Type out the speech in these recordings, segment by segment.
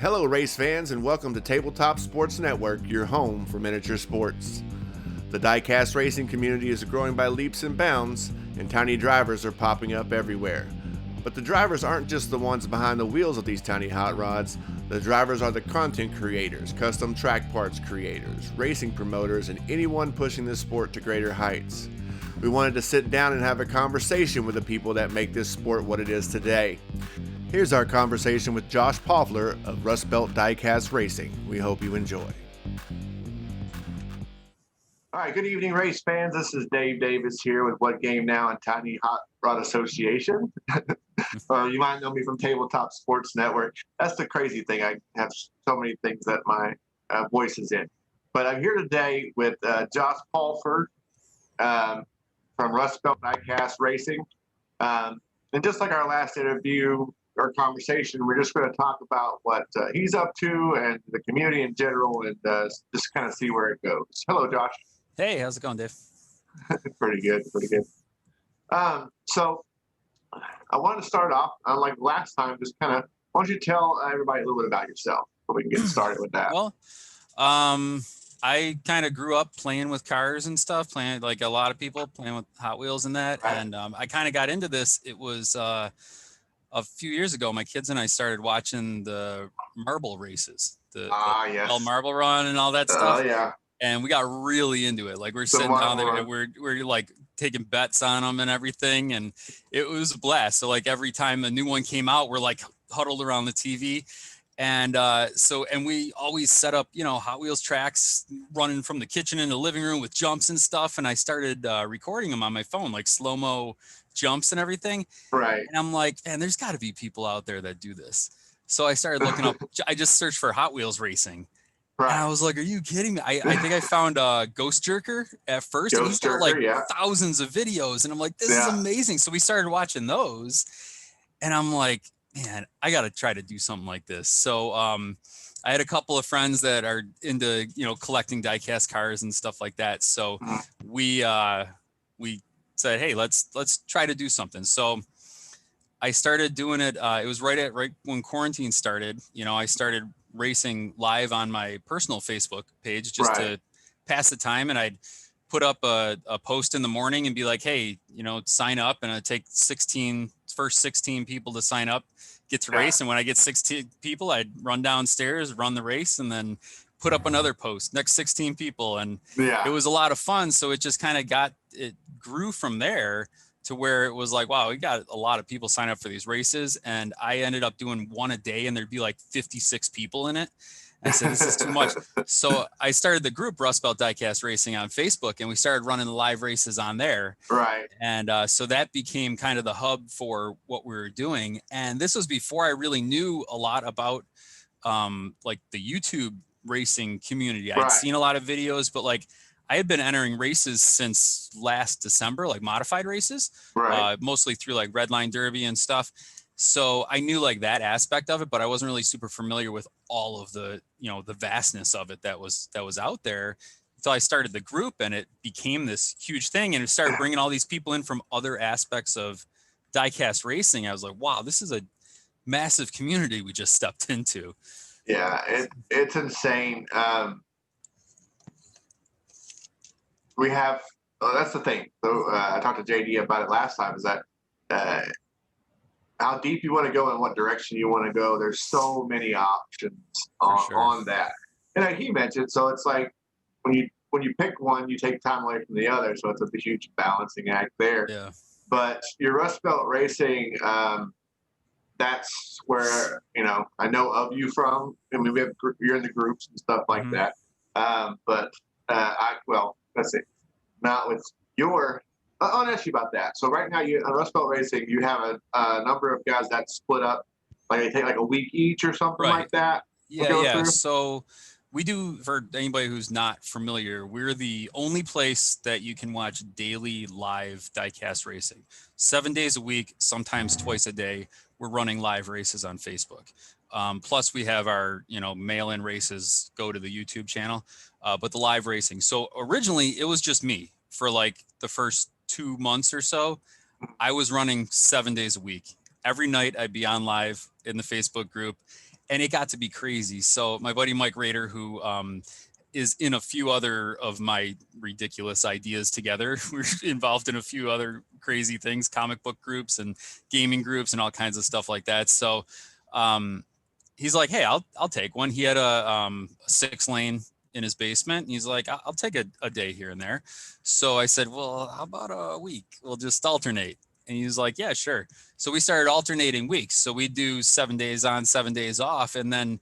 Hello, race fans, and welcome to Tabletop Sports Network, your home for miniature sports. The Diecast racing community is growing by leaps and bounds, and tiny drivers are popping up everywhere. But the drivers aren't just the ones behind the wheels of these tiny hot rods. The drivers are the content creators, custom track parts creators, racing promoters, and anyone pushing this sport to greater heights. We wanted to sit down and have a conversation with the people that make this sport what it is today. Here's our conversation with Josh Paufler of Rustbelt Diecast Racing. We hope you enjoy. All right, good evening, race fans. This is Dave Davis here with What Game Now and Tiny Hot Rod Association. Or you might know me from Tabletop Sports Network. That's the crazy thing. I have so many things that my voice is in. But I'm here today with Josh Paufler from Rustbelt Diecast Racing. And just like our last interview or conversation, we're just going to talk about what he's up to and the community in general, and just kind of see where it goes. Hello, Josh. Hey, how's it going, Dave? Pretty good. So I wanted to start off, like last time, just kind of, why don't you tell everybody a little bit about yourself so we can get started with that? Well, I kind of grew up playing with cars and stuff, playing like a lot of people, playing with Hot Wheels and that. Right. And I kind of got into this. It was a few years ago. My kids and I started watching the marble races, the yes. marble run and all that stuff. Oh, yeah. And we got really into it. Like we're sitting down there and we're like taking bets on them and everything. And it was a blast. So like every time a new one came out, we're like huddled around the TV. And and we always set up, Hot Wheels tracks running from the kitchen in the living room with jumps and stuff. And I started recording them on my phone, like slow-mo jumps and everything. Right. And I'm like, man, there's got to be people out there that do this. So I started looking up, I just searched for Hot Wheels racing. Right. And I was like, are you kidding me? I think I found Ghost Jerker at first. And he's got like thousands of videos. And I'm like, this is amazing. So we started watching those. And I'm like, man, I got to try to do something like this. So I had a couple of friends that are into, collecting diecast cars and stuff like that. So we said, hey, let's try to do something. So I started doing it. It was right when quarantine started. I started racing live on my personal Facebook page just to pass the time. And I'd put up a post in the morning and be like, hey, sign up. And I'd take first 16 people to sign up, get to race. And when I get 16 people, I'd run downstairs, run the race, and then put up another post, next 16 people. And it was a lot of fun. So it just kind of grew from there to where it was like, wow, we got a lot of people sign up for these races. And I ended up doing one a day and there'd be like 56 people in it. I said, this is too much. So I started the group Rustbelt Diecast Racing on Facebook, and we started running the live races on there. Right. And so that became kind of the hub for what we were doing. And this was before I really knew a lot about like the YouTube racing community. I'd seen a lot of videos, but like I had been entering races since last December, like modified races, mostly through like Redline Derby and stuff. So I knew like that aspect of it, but I wasn't really super familiar with all of the, the vastness of it that was out there until I started the group, and it became this huge thing. And it started bringing all these people in from other aspects of diecast racing. I was like, wow, this is a massive community we just stepped into. Yeah, it's insane. We have, that's the thing. So I talked to JD about it last time, is that how deep you want to go and what direction you want to go. There's so many options on that. And like he mentioned, so it's like when you pick one, you take time away from the other. So it's a huge balancing act there. Yeah. But your Rustbelt Racing, that's where, I know of you from. I mean, you're in the groups and stuff like that. But let's see, not with your, I'll ask you about that. So right now, on Rustbelt Racing, you have a number of guys that split up, like they take like a week each or something like that. Yeah. So we do, for anybody who's not familiar, we're the only place that you can watch daily live diecast racing. 7 days a week, sometimes twice a day. We're running live races on Facebook. Plus we have our, mail-in races go to the YouTube channel, but the live racing. So originally it was just me for like the first 2 months or so. I was running 7 days a week. Every night I'd be on live in the Facebook group. and it got to be crazy. So my buddy Mike Rader, who is in a few other of my ridiculous ideas together. We're involved in a few other crazy things, comic book groups and gaming groups and all kinds of stuff like that. So he's like, hey, I'll take one. He had a 6-lane in his basement. And he's like, I'll take a day here and there. So I said, well, how about a week? We'll just alternate. And he was like, yeah, sure. So we started alternating weeks. So we do 7 days on, 7 days off. And then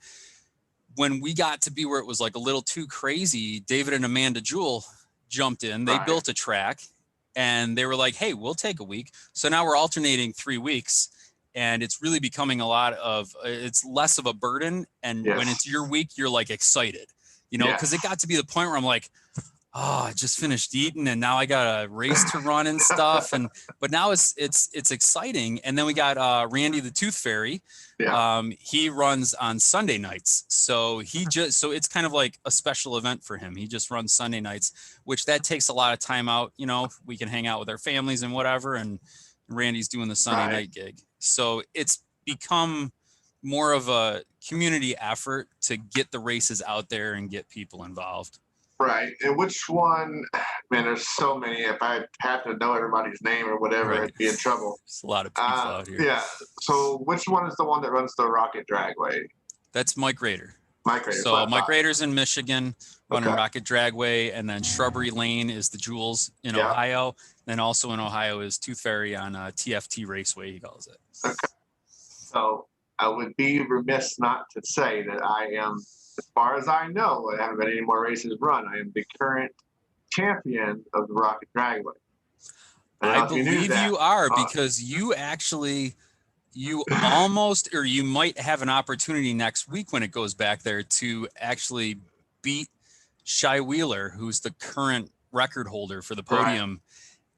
when we got to be where it was like a little too crazy, David and Amanda Jewell jumped in. They built a track and they were like, hey, we'll take a week. So now we're alternating 3 weeks. And it's really becoming a lot of, it's less of a burden. And when it's your week, you're like excited, you know, because it got to be the point where I'm like, oh, I just finished eating and now I got a race to run and stuff. But now it's exciting. And then we got Randy the Tooth Fairy. Yeah. He runs on Sunday nights. So so it's kind of like a special event for him. He just runs Sunday nights, which that takes a lot of time out. You know, we can hang out with our families and whatever. And Randy's doing the Sunday night gig. So it's become more of a community effort to get the races out there and get people involved. Right. And which one, man, there's so many. If I had to know everybody's name or whatever, I'd be in trouble. There's a lot of people out here. Yeah. So which one is the one that runs the Rocket Dragway? That's Mike Rader. Mike Rader. So Mike Rader's in Michigan running Rocket Dragway, and then Shrubbery Lane is the Jewels in Ohio. Then also in Ohio is Tooth Fairy on TFT Raceway, he calls it. Okay. So I would be remiss not to say that I am, as far as I know, I haven't been any more races run. I am the current champion of the Rocket Dragway. I believe you are, because you almost, or you might have an opportunity next week when it goes back there to actually beat Shy Wheeler, who's the current record holder for the podium. Right.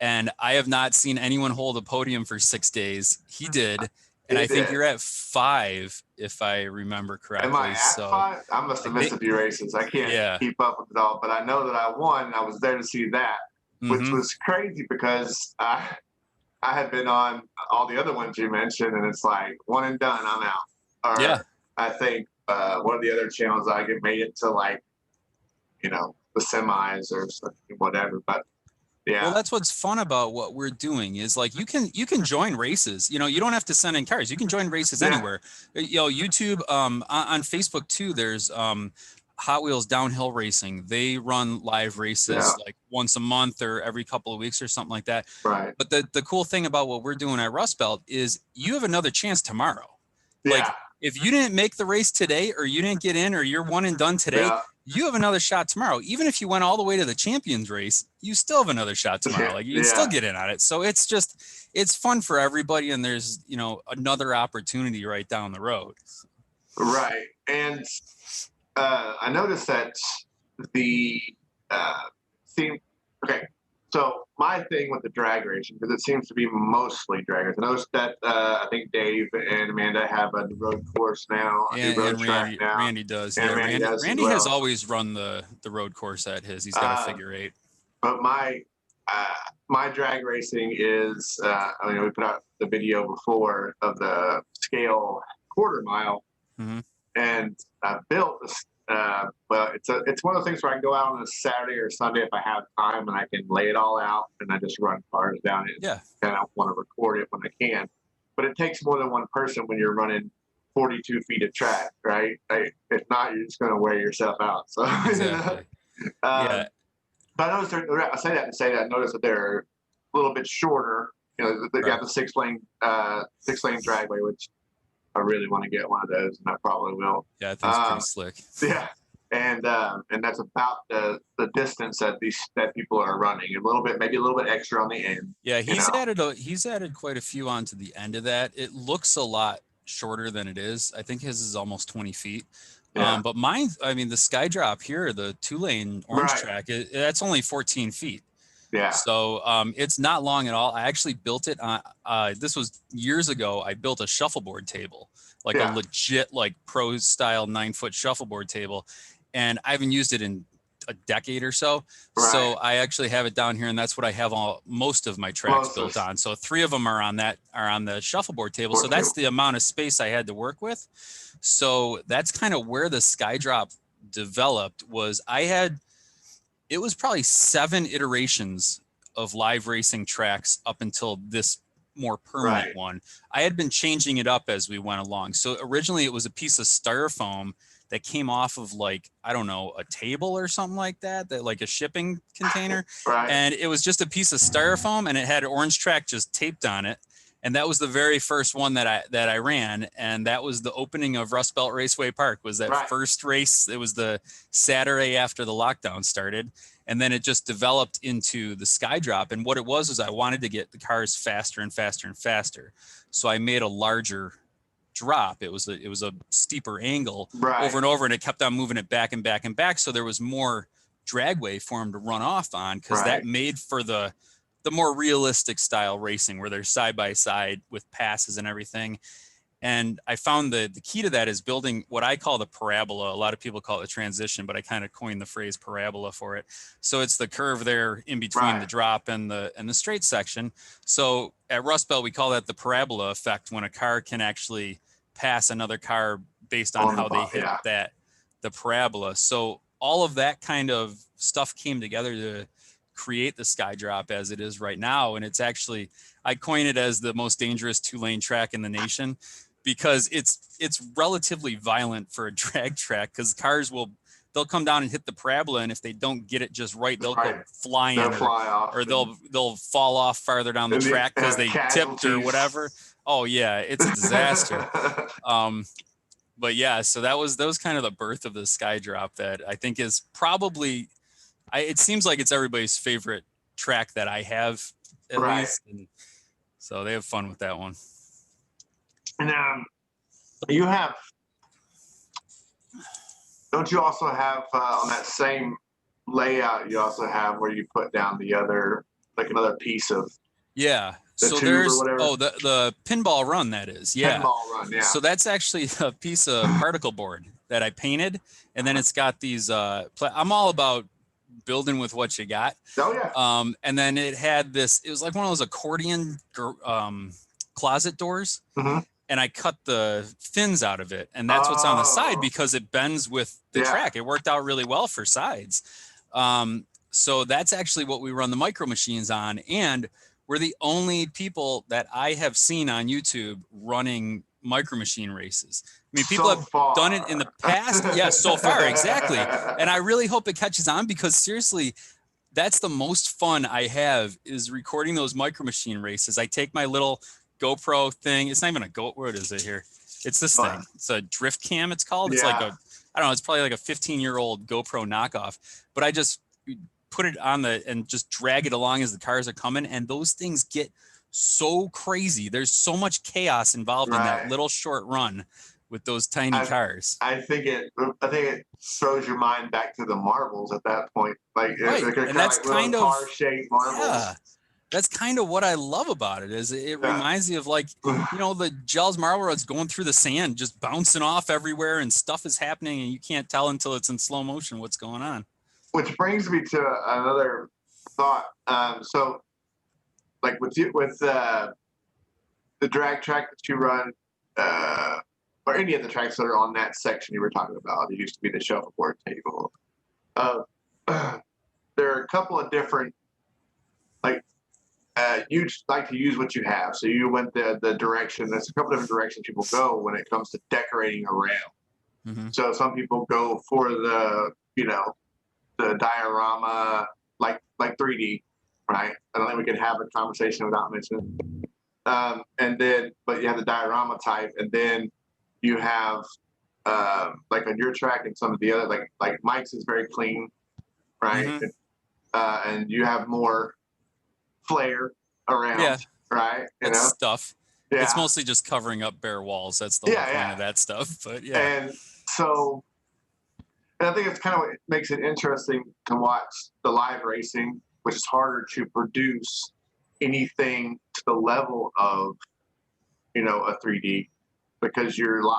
And I have not seen anyone hold a podium for 6 days. He did. And I think you're at 5, if I remember correctly. Am I at 5? I must have missed a few races. I can't keep up with it all, but I know that I won. I was there to see that, which was crazy because I had been on all the other ones you mentioned, and it's like one and done, I'm out. Or I think one of the other channels I made it to like, you know, the semis or whatever, but. Yeah. Well, that's what's fun about what we're doing is like you can join races. You know, you don't have to send in cars. You can join races anywhere. You know, YouTube, on Facebook too. There's Hot Wheels Downhill Racing. They run live races like once a month or every couple of weeks or something like that. Right. But the cool thing about what we're doing at Rustbelt is you have another chance tomorrow. Like if you didn't make the race today, or you didn't get in, or you're one and done today. You have another shot tomorrow. Even if you went all the way to the champions race, you still have another shot tomorrow. Like you can still get in on it. So it's fun for everybody. And there's, you know, another opportunity right down the road. Right. And I noticed that so my thing with the drag racing, because it seems to be mostly drag racing. I noticed that I think Dave and Amanda have a road course now. And Randy does. And Randy has always run the road course at his. He's got a figure 8. But my drag racing is, I mean, we put out the video before of the scale quarter mile, and I built this. Well, it's one of those things where I can go out on a Saturday or Sunday if I have time, and I can lay it all out, and I just run cars down it. Yeah. And I want to record it when I can. But it takes more than one person when you're running 42 feet of track, right? If not, you're just going to wear yourself out. So, exactly. But I noticed I say that to say that I noticed that they're a little bit shorter. You know, they got the 6-lane dragway, which I really want to get one of those, and I probably will. Yeah, I think it's pretty slick. Yeah, and that's about the distance that people are running. Maybe a little bit extra on the end. Yeah, he's added quite a few onto the end of that. It looks a lot shorter than it is. I think his is almost 20 feet. Yeah. But mine, I mean, the Skydrop here, the 2-lane orange track, that's only 14 feet. Yeah. So it's not long at all. I actually built it on, this was years ago. I built a shuffleboard table, like a legit, like pro style 9-foot shuffleboard table. And I haven't used it in a decade or so. Right. So I actually have it down here, and that's what I have most of my tracks built on. So 3 of them are on the shuffleboard table. So that's the amount of space I had to work with. So that's kind of where the Skydrop developed. It was probably 7 iterations of live racing tracks up until this more permanent one. I had been changing it up as we went along. So originally it was a piece of styrofoam that came off of, like, I don't know, a table or something like that like a shipping container. And it was just a piece of styrofoam, and it had orange track just taped on it. And that was the very first one that I ran. And that was the opening of Rustbelt Raceway Park, was that first race. It was the Saturday after the lockdown started. And then it just developed into the Skydrop. And what it was I wanted to get the cars faster and faster and faster. So I made a larger drop. It was a steeper angle over and over, and it kept on moving it back and back and back. So there was more dragway for him to run off on, because that made for the more realistic style racing where they're side by side with passes and everything. And I found the key to that is building what I call the parabola. A lot of people call it the transition, but I kind of coined the phrase parabola for it. So it's the curve there in between the drop and the straight section. So at Rustbelt, we call that the parabola effect, when a car can actually pass another car based on how they hit the parabola. So all of that kind of stuff came together to create the Skydrop as it is right now. And it's actually, I coin it as the most dangerous 2-lane track in the nation, because it's relatively violent for a drag track, because cars they'll come down and hit the parabola, and if they don't get it just right, they'll go flying, or they'll fall off farther down the track because they tipped or whatever. Oh yeah, it's a disaster. But yeah, so that was kind of the birth of the Skydrop, that I think is probably, it seems like it's everybody's favorite track that I have, at least. And so they have fun with that one. And you have, don't you also have on that same layout, you also have where you put down the other, like another piece of so there's the pinball run, that is pinball run, so that's actually a piece of particle board that I painted, and then it's got these I'm all about building with what you got. And then it had this, it was like one of those accordion closet doors. And I cut the fins out of it, and that's what's on the side, because it bends with the track. It worked out really well for sides. So that's actually what we run the micro machines on, and we're the only people that I have seen on YouTube running micro machine races. I mean, people have done it in the past. So far, exactly. And I really hope it catches on, because seriously, that's the most fun I have, is recording those micro machine races. I take my little GoPro thing. It's not even a what is it here? It's this thing. It's a drift cam, it's called. It's like I don't know, it's probably like a 15-year-old GoPro knockoff. But I just put it on and just drag it along as the cars are coming, and those things get so crazy. There's so much chaos involved in that little short run with those tiny cars. I think it throws your mind back to the marbles at that point. Like, and that's like kind of car-shaped marbles. Yeah. That's kind of what I love about it, is it reminds me of, like, the Jewell's marble roads going through the sand, just bouncing off everywhere, and stuff is happening, and you can't tell until it's in slow motion what's going on. Which brings me to another thought. So, like with the drag track that you run, or any of the tracks that are on that section you were talking about, it used to be the shuffleboard table. There are a couple of different, you like to use what you have. So you went the direction. There's a couple different directions people go when it comes to decorating a rail. So some people go for the diorama, like 3D, right? I don't think we can have a conversation without mentioning. And then, but you have the diorama type, and then you have like on your track and some of the other, like Mike's is very clean, right? And you have more flair around, right? It's stuff. It's mostly just covering up bare walls. That's the whole point of that stuff. But and so, and I think it's kind of what makes it interesting to watch the live racing, which is harder to produce anything to the level of, a 3D, because you're live,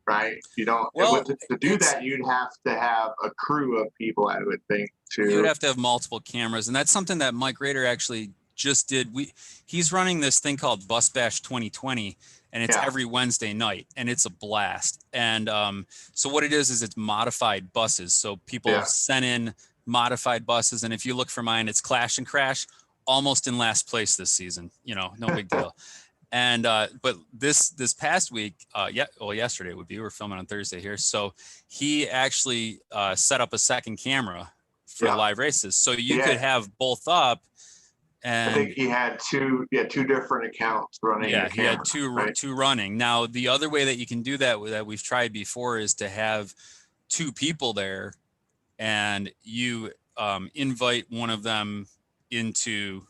right? You don't. Well, to do that, you'd have to have a crew of people, I would think. You would have to have multiple cameras, and that's something that Mike Rader actually just did. He's running this thing called Bus Bash 2020, and it's every Wednesday night, and it's a blast. And so what it is it's modified buses. So people sent in modified buses, and if you look for mine, it's Clash and Crash, almost in last place this season. You know, no big deal. And but this past week, yesterday would be. We're filming on Thursday here, so he actually set up a second camera for live races, so you could have both up. And I think he had two different accounts running. Yeah, he had two running. Now the other way that you can do that we've tried before is to have two people there, and you invite one of them into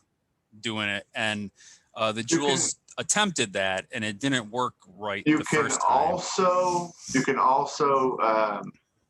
doing it, and the Jewells attempted that, and it didn't work right the first time. You can also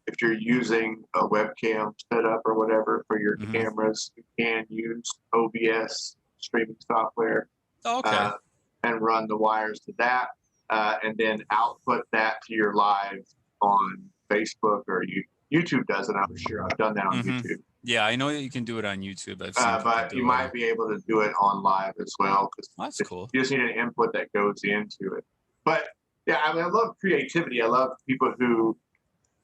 if you're using a webcam setup or whatever for your cameras, you can use OBS streaming software. And run the wires to that, and then output that to your live on Facebook, or YouTube does it. I'm sure I've done that on YouTube. Yeah, I know that you can do it on YouTube. I've seen but you might be able to do it on live as well. That's cool. You just need an input that goes into it. But yeah, I mean, I love creativity. I love people who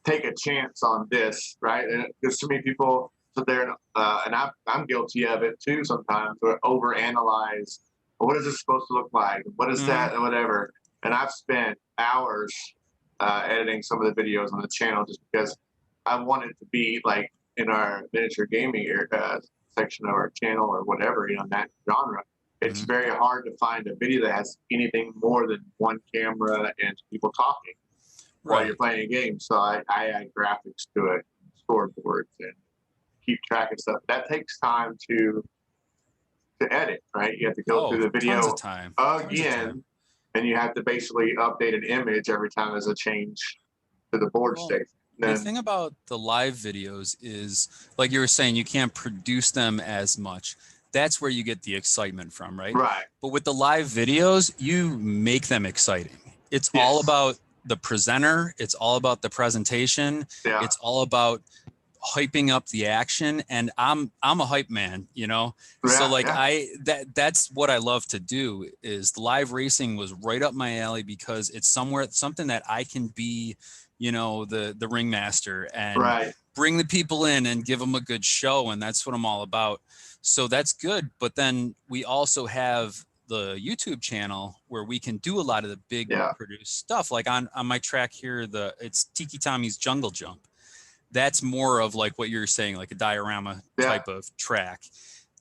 take a chance on this, right? And there's so many people sit there, and I'm guilty of it too sometimes, or overanalyze. Well, what is this supposed to look like? What is that, and whatever. And I've spent hours editing some of the videos on the channel just because I want it to be like in our miniature gaming section of our channel or whatever, in that genre. It's very hard to find a video that has anything more than one camera and people talking while you're playing a game. So I add graphics to it, storyboards, and keep track of stuff. That takes time to edit, right? You have to go through the video again, and you have to basically update an image every time there's a change to the board state. The thing about the live videos is, like you were saying, you can't produce them as much. That's where you get the excitement from, right? Right. But with the live videos, you make them exciting. It's all about the presenter. It's all about the presentation. Yeah. It's all about hyping up the action. And I'm a hype man, you know? So like that's what I love to do. Is the live racing was right up my alley because it's something that I can be, you know, the ringmaster and bring the people in and give them a good show. And that's what I'm all about. So that's good. But then we also have the YouTube channel where we can do a lot of the big produced stuff. Like on my track here, it's Tiki Tommy's Jungle Jump. That's more of like what you're saying, like a diorama type of track.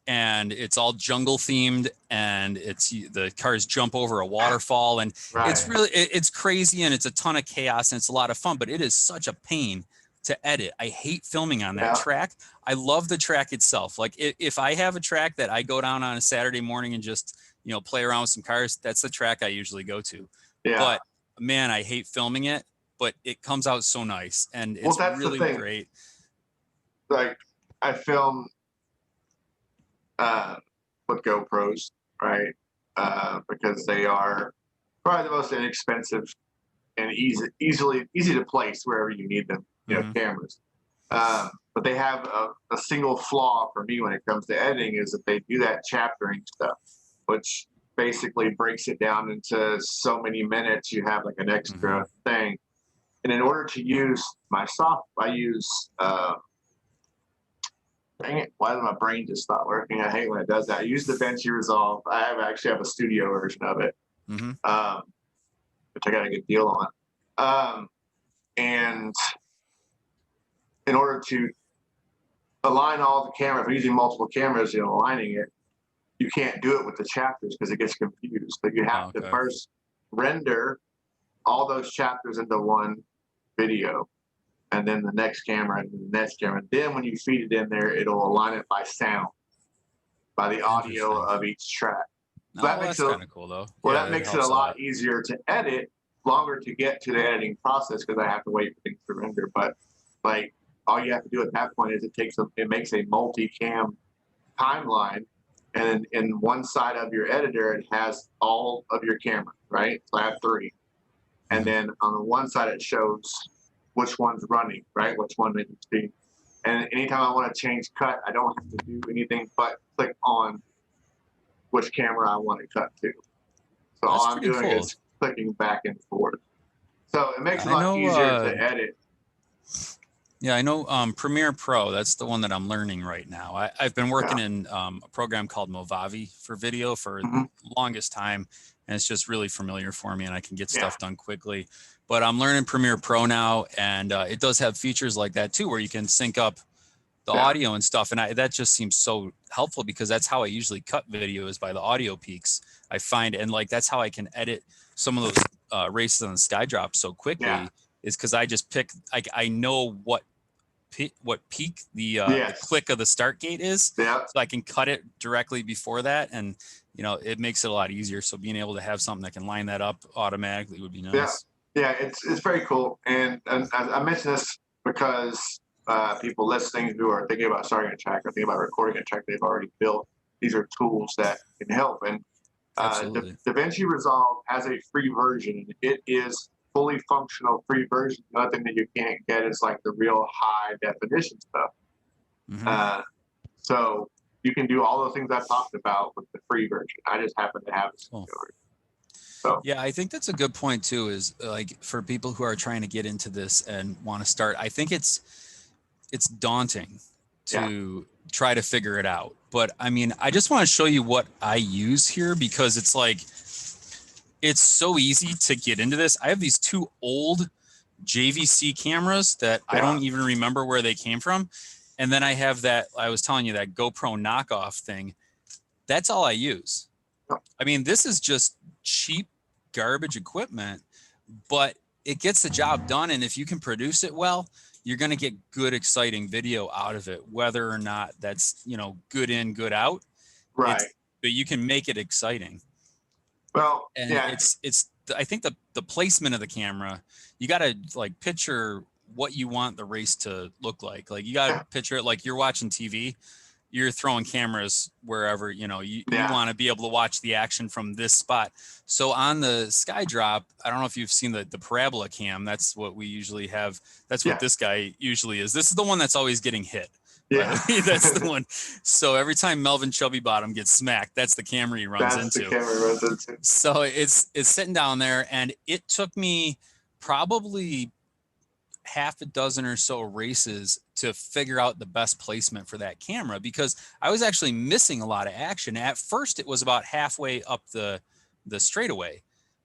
And it's all jungle themed, and the cars jump over a waterfall, and it's really, it's crazy, and it's a ton of chaos, and it's a lot of fun, but it is such a pain to edit. I hate filming on that track. I love the track itself. Like if I have a track that I go down on a Saturday morning and just, you know, play around with some cars, that's the track I usually go to. But man, I hate filming it, but it comes out so nice, and it's really great. Like I film with GoPros, right? Because they are probably the most inexpensive and easy to place wherever you need them. You know, cameras. But they have a single flaw for me when it comes to editing, is that they do that chaptering stuff, which basically breaks it down into so many minutes. You have like an extra thing. And in order to use my I use dang it, why did my brain just stop working? I hate when it does that. I use the Vinci Resolve. I actually have a studio version of it, which I got a good deal on. And in order to align all the cameras, we're using multiple cameras, you know, aligning it, you can't do it with the chapters because it gets confused. But you have to first render all those chapters into one video, and then the next camera, and the next camera. Then when you feed it in there, it'll align it by sound, by the audio of each track. So that makes it kind of cool, though. Well, that makes it a lot easier to edit, longer to get to the editing process because I have to wait for things to render. But like, all you have to do at that point is it makes a multi-cam timeline, and in one side of your editor, it has all of your cameras, right? So I have 3. And then on the one side, it shows which one's running, right? Which one needs to be. And anytime I want to change cut, I don't have to do anything but click on which camera I want to cut to. So all I'm doing is clicking back and forth. So it makes it a lot easier to edit. Yeah, I know Premiere Pro, that's the one that I'm learning right now. I've been working in a program called Movavi for video for the longest time, and it's just really familiar for me, and I can get stuff done quickly. But I'm learning Premiere Pro now, and it does have features like that too, where you can sync up the audio and stuff, and that just seems so helpful because that's how I usually cut video, is by the audio peaks. I find, and like that's how I can edit some of those races on the Skydrop so quickly, is because I just pick, I know what peak the click of the start gate is, so I can cut it directly before that, and it makes it a lot easier. So being able to have something that can line that up automatically would be nice. Yeah, it's very cool, and I mention this because people listening who are thinking about starting a track or thinking about recording a track they've already built, these are tools that can help. And DaVinci Resolve has a free version. It is fully functional free version. The other thing that you can't get is like the real high definition stuff. So you can do all the things I talked about with the free version. I just happen to have it. Cool. So yeah, I think that's a good point too, is like for people who are trying to get into this and want to start, I think it's daunting to try to figure it out. But I mean, I just want to show you what I use here, because it's like, it's so easy to get into this. I have these two old JVC cameras that I don't even remember where they came from. And then I have that, I was telling you, that GoPro knockoff thing. That's all I use. I mean, this is just cheap garbage equipment, but it gets the job done. And if you can produce it well, you're going to get good, exciting video out of it, whether or not that's, good in, good out. Right. But you can make it exciting. Well, and it's I think the placement of the camera, you got to like picture what you want the race to look like. Like you got to picture it like you're watching TV, you're throwing cameras wherever, you want to be able to watch the action from this spot. So on the Skydrop, I don't know if you've seen the parabola cam. That's what we usually have. That's what this guy usually is. This is the one that's always getting hit. Yeah, that's the one. So every time Melvin Chubby Bottom gets smacked, that's the camera he runs into. So it's sitting down there, and it took me probably half a dozen or so races to figure out the best placement for that camera, because I was actually missing a lot of action. At first, it was about halfway up the straightaway,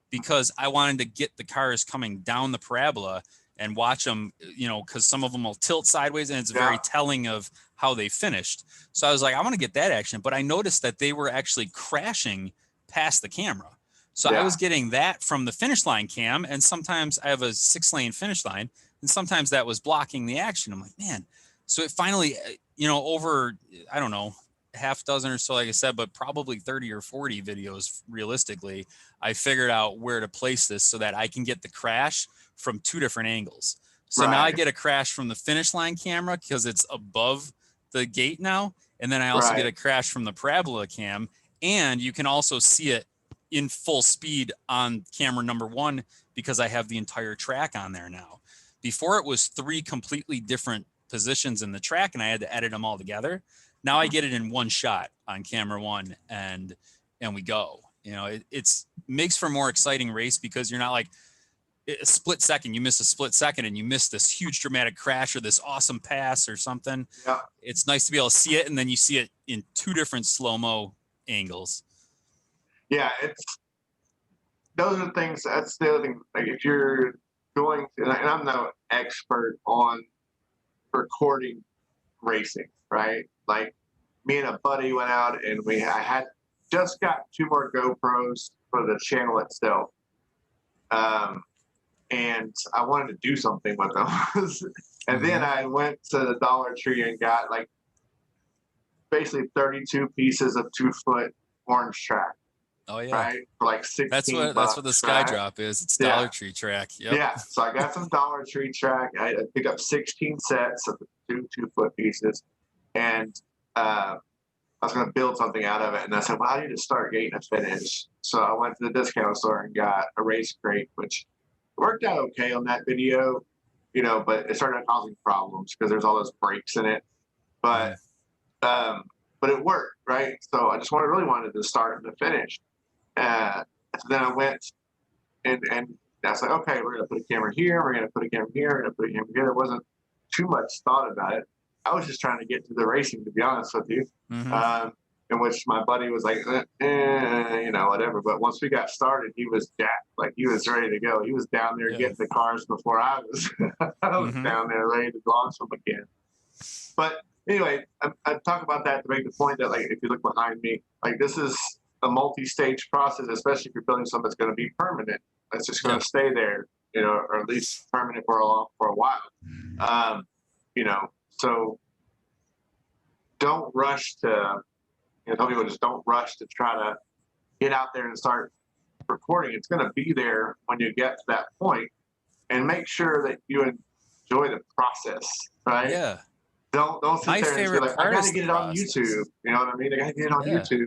because I wanted to get the cars coming down the parabola and watch them, because some of them will tilt sideways, and it's very telling of how they finished. So I was like, I want to get that action. But I noticed that they were actually crashing past the camera. So I was getting that from the finish line cam. And sometimes I have a 6-lane finish line, and sometimes that was blocking the action. I'm like, man. So it finally, over, I don't know, half dozen or so, like I said, but probably 30 or 40 videos realistically, I figured out where to place this so that I can get the crash from two different angles. So now I get a crash from the finish line camera because it's above the gate now. And then I also get a crash from the parabola cam, and you can also see it in full speed on camera number 1 because I have the entire track on there now. Before it was 3 completely different positions in the track, and I had to edit them all together. Now I get it in one shot on camera 1, and we go. It's makes for a more exciting race, because you're not like a split second, you miss a split second and you miss this huge dramatic crash or this awesome pass or something. Yeah. It's nice to be able to see it, and then you see it in 2 different slow-mo angles. Yeah, those are the things. That's the other thing. Like if you're going to, and I'm no expert on recording racing, right? Like me and a buddy went out, and I had just got 2 more GoPros for the channel itself. And I wanted to do something with them. And then I went to the Dollar Tree and got like basically 32 pieces of 2-foot orange track. Oh yeah. Right? For like $16. That's what the Skydrop is. It's Dollar Tree track. Yep. Yeah. So I got some Dollar Tree track. I picked up 16 sets of the 2-foot pieces. And I was going to build something out of it. And I said, well, I need to start getting a finish. So I went to the discount store and got a race crate, which worked out okay on that video, you know, but it started causing problems because there's all those breaks in it. But it worked, right? So I just really wanted to start and to finish. So then I went and I was like, okay, we're gonna put a camera here, we're gonna put a camera here, we're gonna put a camera here. There wasn't too much thought about it. I was just trying to get to the racing, to be honest with you. In which my buddy was like, you know, whatever. But once we got started, he was jacked. Like, he was ready to go. He was down there getting the cars before I was. I was down there ready to launch them again. But anyway, I talk about that to make the point that, like, if you look behind me, like, this is a multi-stage process, especially if you're building something that's going to be permanent. That's just going to stay there, you know, or at least permanent for a while. You know, so don't rush to. You know, tell people just don't rush to try to get out there and start recording. It's going to be there when you get to that point, and make sure that you enjoy the process, right? Yeah. Don't sit there and be like, I got to get it on YouTube. You know what I mean? I got to get it on YouTube.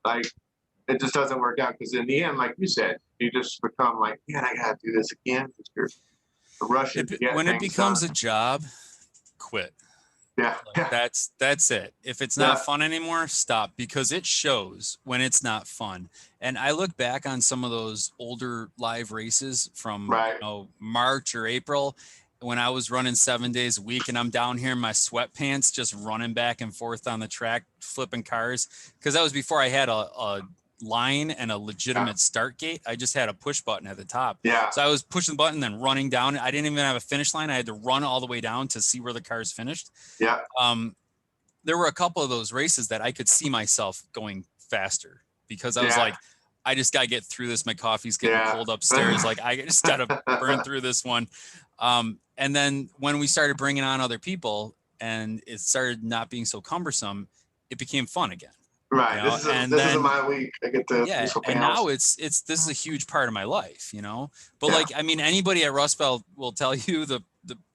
Like, it just doesn't work out, because in the end, like you said, you just become like, man, I got to do this again. You're rushing to get when it becomes done. a job, quit. Yeah. Like, that's it. If it's not fun anymore, stop, because it shows when it's not fun. And I look back on some of those older live races from you know, March or April, when I was running 7 days a week, and I'm down here in my sweatpants just running back and forth on the track, flipping cars, because that was before I had a line and a legitimate start gate. I just had a push button at the top. So I was pushing the button, then running down. I didn't even have a finish line. I had to run all the way down to see where the cars finished. There were a couple of those races that I could see myself going faster, because I was like, I just got to get through this. My coffee's getting cold upstairs. Like, I just got to burn through this one. And then when we started bringing on other people and it started not being so cumbersome, it became fun again. Right. You know? This is my week. I get to and now this is a huge part of my life, you know. But like, I mean, anybody at Rustbelt will tell you the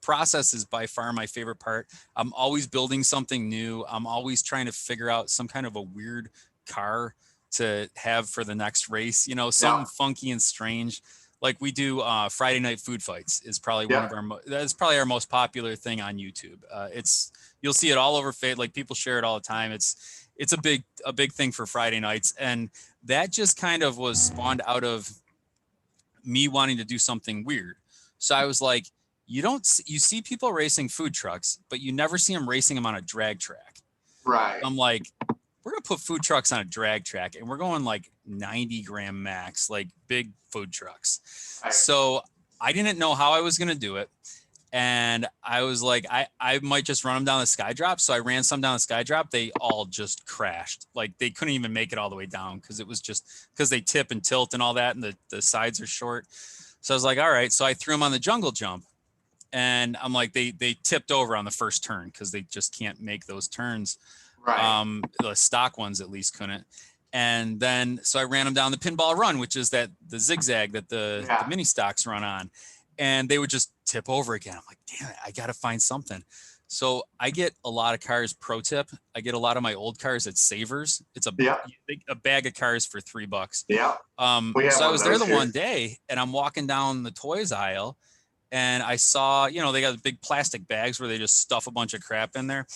process is by far my favorite part. I'm always building something new. I'm always trying to figure out some kind of a weird car to have for the next race, you know, something funky and strange. Like, we do Friday night food fights is probably one of our that's probably our most popular thing on YouTube. You'll see it all over like, people share it all the time. It's a big thing for Friday nights. And that just kind of was spawned out of me wanting to do something weird. So I was like, you see people racing food trucks, but you never see them racing them on a drag track. Right. I'm like, we're going to put food trucks on a drag track, and we're going like 90 gram max, like big food trucks. Right. So I didn't know how I was going to do it. And I was like, I might just run them down the sky drop. So I ran some down the sky drop. They all just crashed. Like, they couldn't even make it all the way down, because it was just because they tip and tilt and all that, and the sides are short. So I was like, all right. So I threw them on the jungle jump, and I'm like, they tipped over on the first turn because they just can't make those turns. Right. The stock ones at least couldn't. And then so I ran them down the pinball run, which is the zigzag that the mini stocks run on. And they would just tip over again. I'm like, damn it, I got to find something. So I get a lot of cars. Pro tip: I get a lot of my old cars at Savers. It's a bag of cars for $3. Yeah. So I was there the one day, and I'm walking down the toys aisle, and I saw, you know, they got big plastic bags where they just stuff a bunch of crap in there.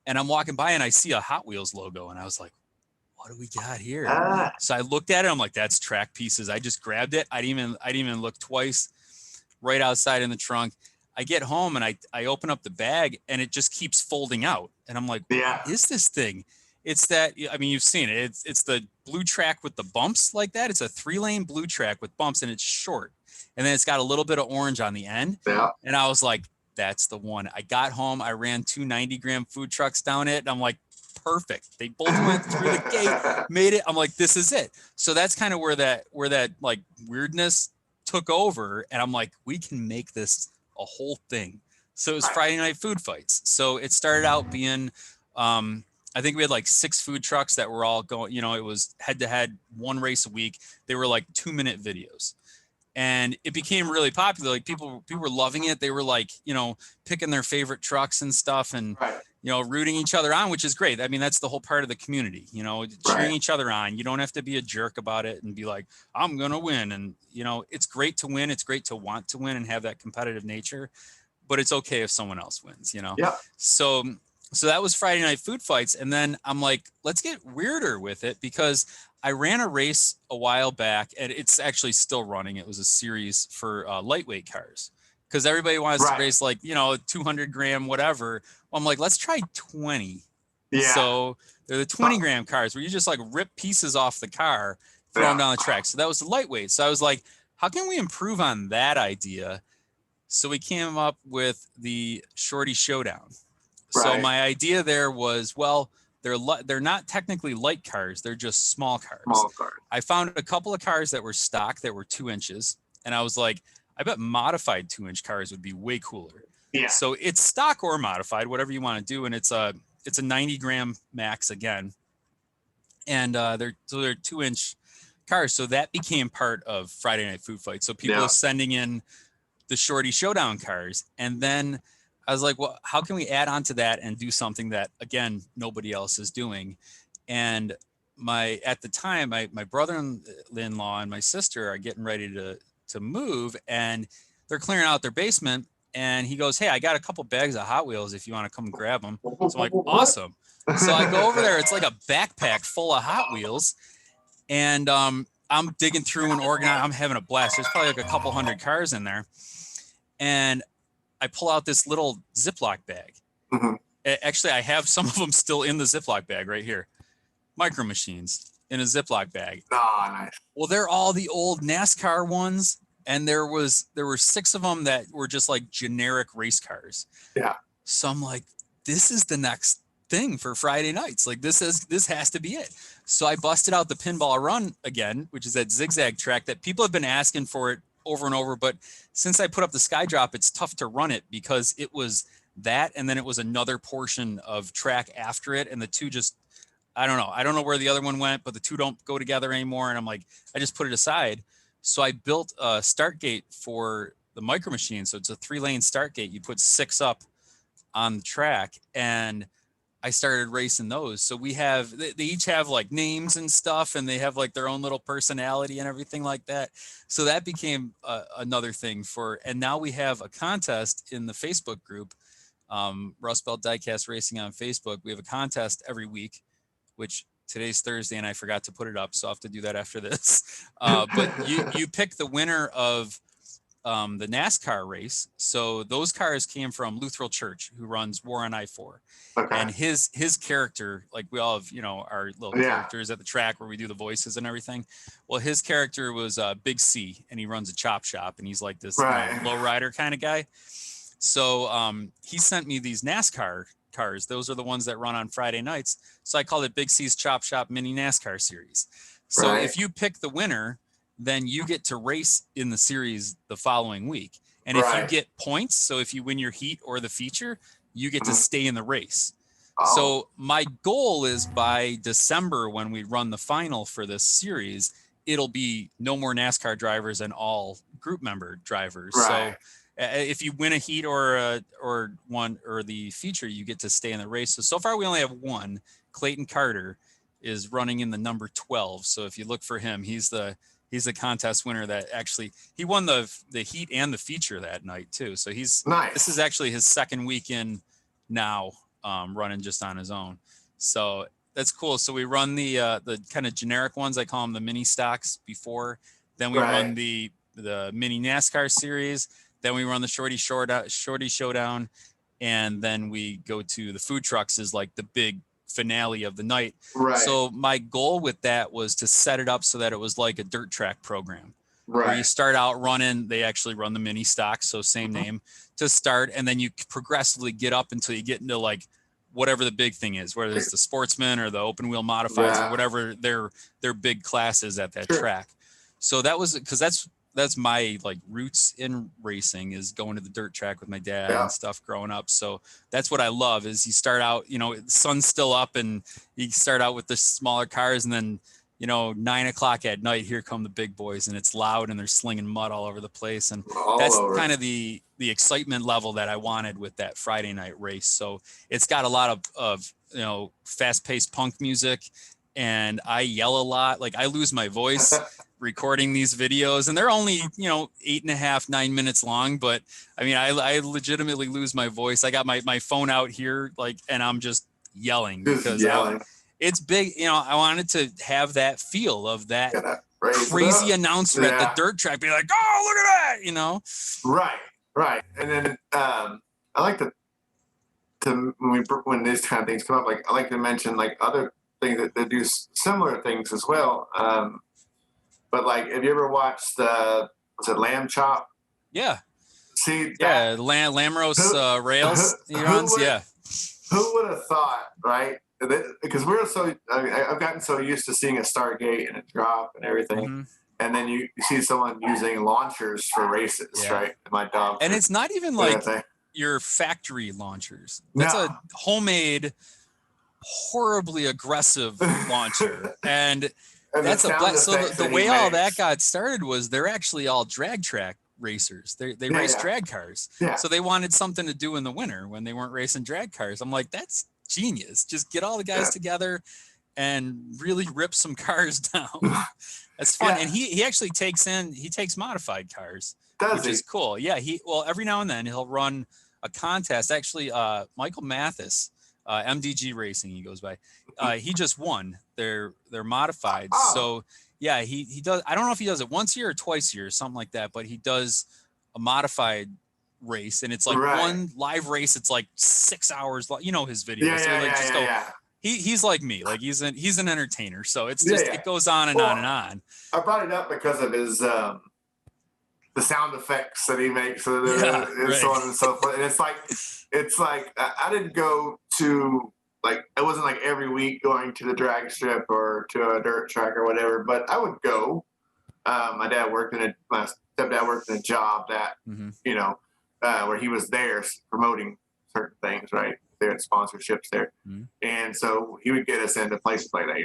And I'm walking by, and I see a Hot Wheels logo, and I was like, what do we got here? So I looked at it. I'm like, that's track pieces. I just grabbed it. I didn't even look twice. Right outside in the trunk. I get home, and I open up the bag, and it just keeps folding out. And I'm like, what is this thing? It's that, I mean, you've seen it. It's the blue track with the bumps like that. It's a 3-lane blue track with bumps, and it's short. And then it's got a little bit of orange on the end. Yeah. And I was like, that's the one. I got home. I ran 2 90-gram food trucks down it. And I'm like, perfect. They both went through the gate, made it. I'm like, this is it. So that's kind of where that like weirdness took over. And I'm like, we can make this a whole thing. So it was Friday night food fights. So it started out being, I think we had like 6 food trucks that were all going, you know, it was head to head, 1 race a week. They were like 2-minute videos. And it became really popular. Like people were loving it. They were like, you know, picking their favorite trucks and stuff. And rooting each other on, which is great. I mean, that's the whole part of the community, cheering each other on. You don't have to be a jerk about it and be like, I'm going to win. And, it's great to win. It's great to want to win and have that competitive nature, but it's okay if someone else wins, Yeah. So that was Friday Night Food Fights. And then I'm like, let's get weirder with it, because I ran a race a while back and it's actually still running. It was a series for lightweight cars, because everybody wants to race 200 gram, whatever. Well, I'm like, let's try 20. Yeah. So they're the 20 gram cars where you just like rip pieces off the car, throw them down the track. So that was the lightweight. So I was like, how can we improve on that idea? So we came up with the Shorty Showdown. So my idea there was, well, they're not technically light cars. They're just small cars. I found a couple of cars that were stock that were 2 inches. And I was like, I bet modified 2-inch cars would be way cooler. Yeah. So it's stock or modified, whatever you want to do. And it's a 90 gram max again. And they're 2-inch cars. So that became part of Friday Night Food Fight. So people are sending in the Shorty Showdown cars. And then I was like, well, how can we add on to that and do something that, again, nobody else is doing? And at the time, my brother-in-law and my sister are getting ready to move, and they're clearing out their basement. And he goes, hey, I got a couple bags of Hot Wheels if you want to come grab them. So I'm like, awesome. So I go over there. It's like a backpack full of Hot Wheels. And I'm digging through and organizing. I'm having a blast. There's probably like a couple hundred cars in there. And I pull out this little Ziploc bag. Mm-hmm. Actually, I have some of them still in the Ziploc bag right here. Micro Machines in a Ziploc bag. Oh, nice. Well, they're all the old NASCAR ones. And there were 6 of them that were just like generic race cars. Yeah. So I'm like, this is the next thing for Friday nights. Like this has to be it. So I busted out the Pinball Run again, which is that zigzag track that people have been asking for it over and over. But since I put up the Skydrop, it's tough to run it because it was that. And then it was another portion of track after it. And the two just, I don't know where the other one went, but the two don't go together anymore. And I'm like, I just put it aside. So I built a start gate for the Micro Machine. So it's a 3-lane start gate. You put 6 up on the track, and I started racing those. So they each have like names and stuff, and they have like their own little personality and everything like that. So that became another thing and now we have a contest in the Facebook group, Rustbelt Diecast Racing on Facebook. We have a contest every week, which today's Thursday and I forgot to put it up. So I'll have to do that after this. But you pick the winner of the NASCAR race. So those cars came from Lutheral Church, who runs War on I-4. Okay. And his character, like we all have, our little characters at the track where we do the voices and everything. Well, his character was Big C, and he runs a chop shop, and he's like this low rider kind of guy. So he sent me these NASCAR cars. Those are the ones that run on Friday nights. So I called it Big C's Chop Shop Mini NASCAR Series. So if you pick the winner, then you get to race in the series the following week. And if you get points, so if you win your heat or the feature, you get to stay in the race. Oh. So my goal is by December, when we run the final for this series, it'll be no more NASCAR drivers and all group member drivers. So if you win a heat or the feature, you get to stay in the race. So far we only have one. Clayton Carter is running in the number 12. So if you look for him, he's the contest winner that actually he won the heat and the feature that night too. So this is actually his second weekend now, running just on his own. So that's cool. So we run the kind of generic ones. I call them the mini stocks before. Then we run the mini NASCAR series. Then we run the Shorty Showdown, and then we go to the food trucks is like the big finale of the night. So my goal with that was to set it up so that it was like a dirt track program. Where you start out running, they actually run the mini stocks, so same name to start, and then you progressively get up until you get into like whatever the big thing is, whether it's the Sportsman or the open wheel modifieds or whatever their big class is at that track. So that was because that's my like roots in racing, is going to the dirt track with my dad and stuff growing up. So that's what I love, is you start out, the sun's still up and you start out with the smaller cars, and then 9 o'clock at night, here come the big boys, and it's loud and they're slinging mud all over the place. And that's kind of the excitement level that I wanted with that Friday night race. So it's got a lot of fast paced punk music, and I yell a lot. Like I lose my voice recording these videos, and they're only, 8.5, 9 minutes long. But I mean, I legitimately lose my voice. I got my phone out here, and I'm just yelling because it's big. I wanted to have that feel of that crazy announcer at the dirt track, be like, oh, look at that, Right. And then I like to when these kind of things come up, like I like to mention like other things that do similar things as well. But like, have you ever watched was it Lamb Chop? Yeah. See, Lamb roast rails he runs. Who would have thought, right? Because I've gotten so used to seeing a Stargate and a drop and everything, and then you see someone using launchers for races, right? And my dog. And it's not even like your factory launchers. That's a homemade, horribly aggressive launcher, and that's so the way all that got started was they're actually all drag track racers. They race drag cars. So they wanted something to do in the winter when they weren't racing drag cars. I'm like, that's genius. Just get all the guys together and really rip some cars down. That's fun. And he actually takes modified cars, which is cool. Yeah. Every now and then he'll run a contest. Actually, Michael Mathis, MDG Racing, he goes by. He just won their modified. So yeah, he does. I don't know if he does it once a year or twice a year or something like that, but he does a modified race, and it's like one live race. It's like 6 hours long. His videos. He's like me. Like he's an entertainer. So it's just it goes on and on and on. I brought it up because of his the sound effects that he makes, and so on and so forth. And it's like I didn't go to it wasn't like every week going to the drag strip or to a dirt track or whatever, but I would go. My stepdad worked in a job that where he was there promoting certain things, right? They had sponsorships there, and so he would get us into places like that,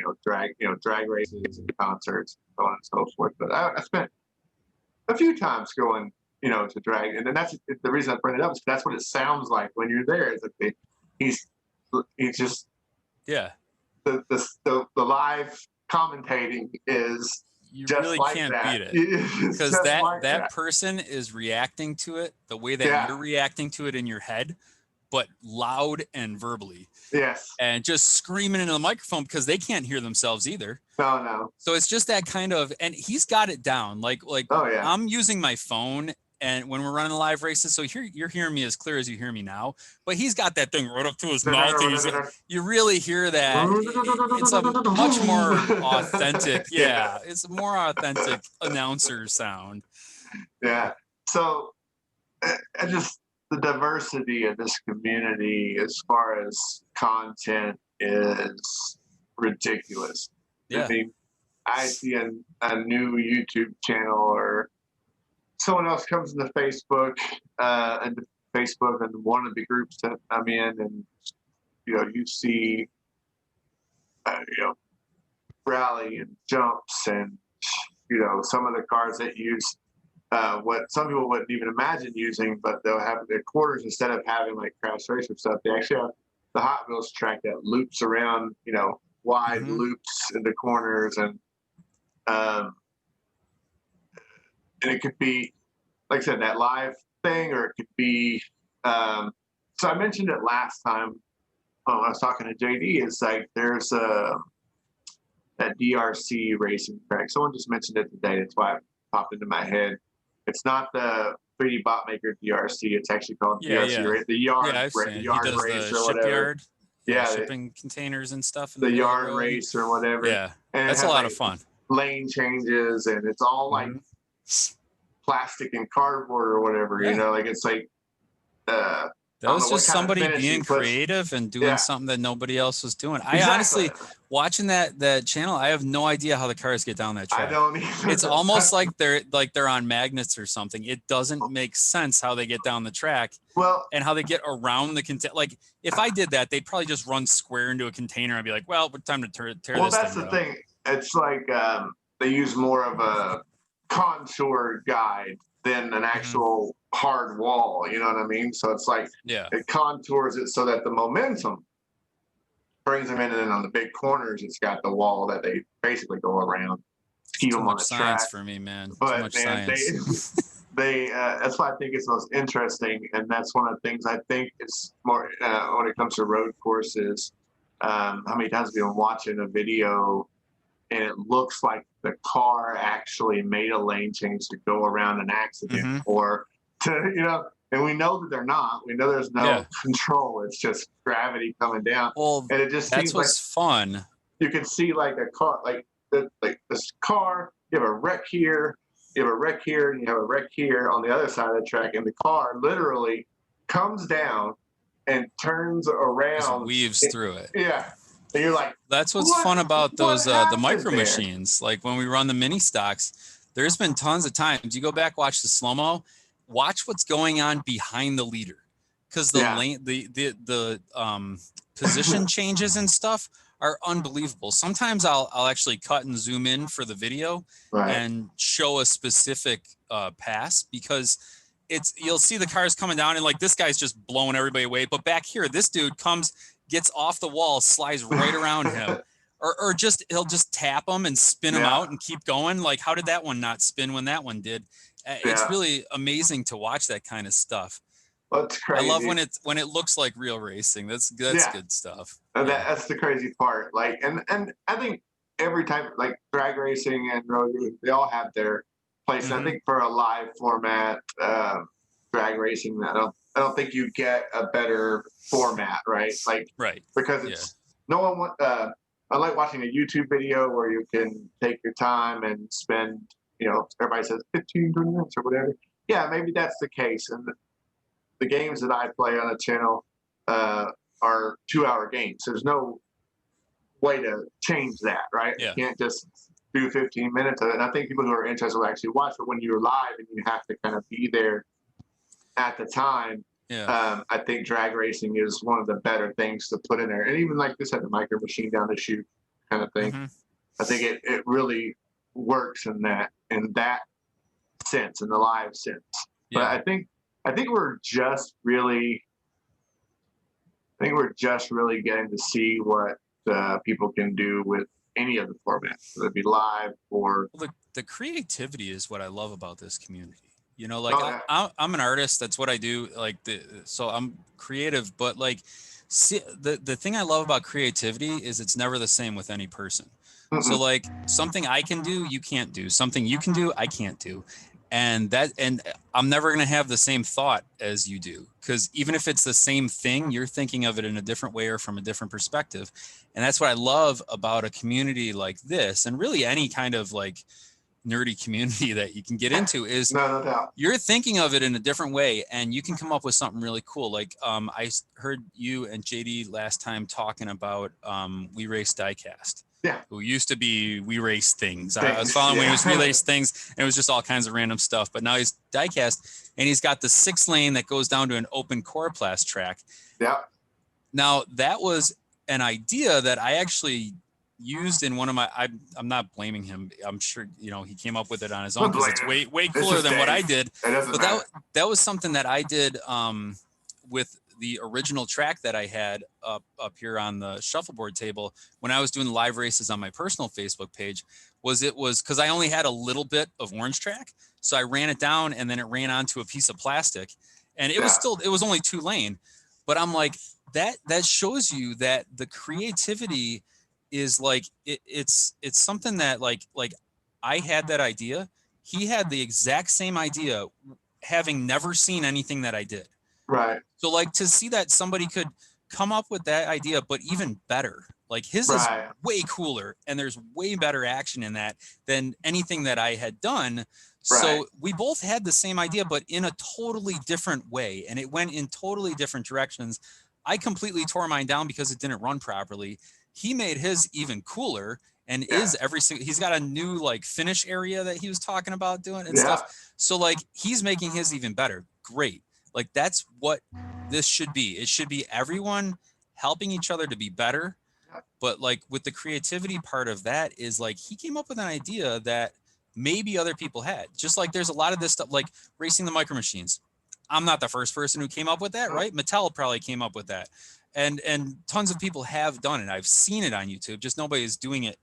drag races and concerts, so on and so forth. But I spent a few times going, to drag, and then that's the reason I bring it up is that's what it sounds like when you're there. Is that he's just the live commentating is. You just really like can't that. beat it because that person is reacting to it the way that you're reacting to it in your head, but loud and verbally. Yes. And just screaming into the microphone because they can't hear themselves either. No. So it's just that kind of, and he's got it down. Like I'm using my phone, and when we're running the live races, so you're hearing me as clear as you hear me now, but he's got that thing right up to his mouth. You really hear that. It's a much more authentic. Yeah, it's a more authentic announcer sound. Yeah. So, just the diversity of this community as far as content is ridiculous. Yeah. I mean, I see a new YouTube channel or someone else comes into Facebook and one of the groups that I'm in, and you see rally and jumps and some of the cars that use what some people wouldn't even imagine using, but they'll have their quarters instead of having like crash racer stuff. They actually have the Hot Wheels track that loops around, wide loops in the corners, and it could be, like I said, that live thing, or it could be. So I mentioned it last time when I was talking to JD. It's like there's that DRC racing track. Someone just mentioned it today. That's why it popped into my head. It's not the 3D bot maker DRC. It's actually called DRC. The yard race or whatever. Shipping containers and stuff. The yard race or whatever. Yeah, and that's a lot of fun. Lane changes, and it's all like plastic and cardboard or whatever. It's like. That was just somebody being creative and doing something that nobody else was doing. I honestly, watching that channel, I have no idea how the cars get down that track. I don't either. It's almost like they're on magnets or something. It doesn't make sense how they get down the track. Well, and how they get around the container. Like if I did that, they'd probably just run square into a container and be like, "Well, what time to tear this?" Well, that's the thing. it's like they use more of a contour guide than an actual hard wall. You know what I mean? So it's like it contours it so that the momentum brings them in, and then on the big corners, it's got the wall that they basically go around. Keep them on the track. For me, man. But too much man, science. they that's why I think it's most interesting, and that's one of the things I think is more when it comes to road courses. How many times have you been watching a video and it looks like the car actually made a lane change to go around an accident, or to and we know that they're not. We know there's no control. It's just gravity coming down. Well, and it just that's seems what's fun. You can see like a car, like this car. You have a wreck here. You have a wreck here, and you have a wreck here on the other side of the track, and the car literally comes down and turns around, just weaves through it. Yeah. And you're like, that's what's fun about those the micro machines. Like when we run the mini stocks, there's been tons of times you go back, watch the slow-mo, watch what's going on behind the leader, because the lane, the position changes and stuff are unbelievable. Sometimes I'll actually cut and zoom in for the video and show a specific pass, because you'll see the cars coming down and like this guy's just blowing everybody away, but back here this dude gets off the wall, slides right around him, or he'll just tap him and spin him out and keep going. Like, how did that one not spin when that one did? It's really amazing to watch that kind of stuff. That's crazy. I love when it looks like real racing. That's good stuff. That's the crazy part. Like, and I think every type, like drag racing and road, they all have their place. I think for a live format, drag racing, I don't think you get a better format, right? Like, because it's no one want. I like watching a YouTube video where you can take your time and spend, everybody says 15, 20 minutes or whatever. Yeah, maybe that's the case. And the games that I play on the channel are 2-hour games. There's no way to change that, right? You can't just do 15 minutes of it. And I think people who are interested will actually watch, but when you're live and you have to kind of be there at the time, I think drag racing is one of the better things to put in there. And even like this had the micro machine down the chute kind of thing. I think it really works in that sense, in the live sense. But I think we're just really getting to see what people can do with any of the formats, whether it be live or. Well, the creativity is what I love about this community. I'm an artist. That's what I do. So I'm creative, but see, the thing I love about creativity is it's never the same with any person. So like something I can do, you can't do. Something you can do, I can't do. And I'm never going to have the same thought as you do, because even if it's the same thing, you're thinking of it in a different way or from a different perspective. And that's what I love about a community like this, and really any kind of like nerdy community that you can get into, is you're thinking of it in a different way and you can come up with something really cool. Like I heard you and JD last time talking about We Race Diecast. Who used to be We Race Things. I was following when he was We Race Things, and it was just all kinds of random stuff. But now he's Diecast, and he's got the 6-lane that goes down to an open coroplast track. Now that was an idea that I actually used in one of my. I'm not blaming him. I'm sure he came up with it on his own, because it's way cooler than what I did. But that was something that I did with the original track that I had up here on the shuffleboard table when I was doing the live races on my personal Facebook page. Was because I only had a little bit of orange track, so I ran it down and then it ran onto a piece of plastic, and it was only 2-lane. But I'm like, that shows you that the creativity is like it's something that like I had that idea. He had the exact same idea, having never seen anything that I did. Right. So like to see that somebody could come up with that idea, but even better, like his is way cooler and there's way better action in that than anything that I had done. So we both had the same idea, but in a totally different way. And it went in totally different directions. I completely tore mine down because it didn't run properly. He made his even cooler and he's got a new like finish area that he was talking about doing and stuff. So like he's making his even better. Great. Like that's what this should be. It should be everyone helping each other to be better. But like with the creativity part of that is like he came up with an idea that maybe other people had. Just like there's a lot of this stuff like racing the micro machines. I'm not the first person who came up with that, right? Mattel probably came up with that. And tons of people have done it. I've seen it on YouTube, just nobody is doing it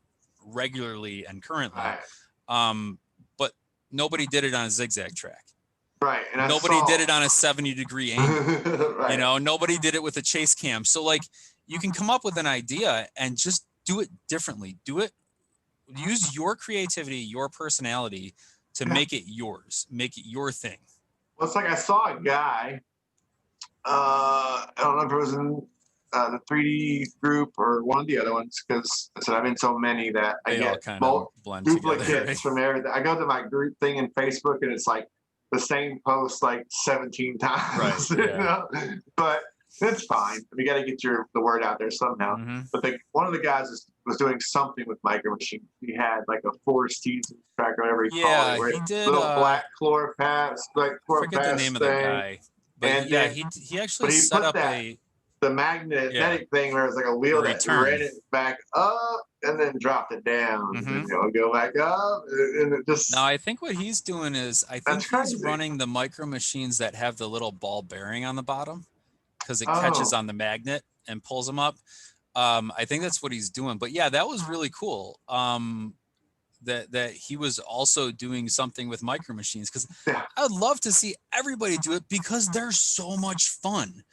regularly and currently. But nobody did it on a zigzag track. Right. And nobody did it on a 70-degree angle. Right. You know, nobody did it with a chase cam. So like you can come up with an idea and just do it differently. Use your creativity, your personality to make it yours, make it your thing. Well, it's like I saw a guy, I don't know if it was in the 3D group or one of the other ones, because I said I'm in so many that I get kind of blend duplicates together, right? from everything. I go to my group thing in Facebook and it's like the same post like 17 times. Right. You know? But it's fine. You got to get the word out there somehow. But one of the guys was doing something with Micro Machines. He had like a 4 seasons track or whatever he called it. Where he did little black chloropass, I forget the name of the guy. But and yeah, he actually set up the magnetic thing where it's like a wheel that ran it back up and then dropped it down. And, go back up and it just. No, I think what he's doing is he's running the Micro Machines that have the little ball bearing on the bottom because it catches on the magnet and pulls them up. I think that's what he's doing. But yeah, that was really cool. That he was also doing something with Micro Machines, because I would love to see everybody do it because they're so much fun.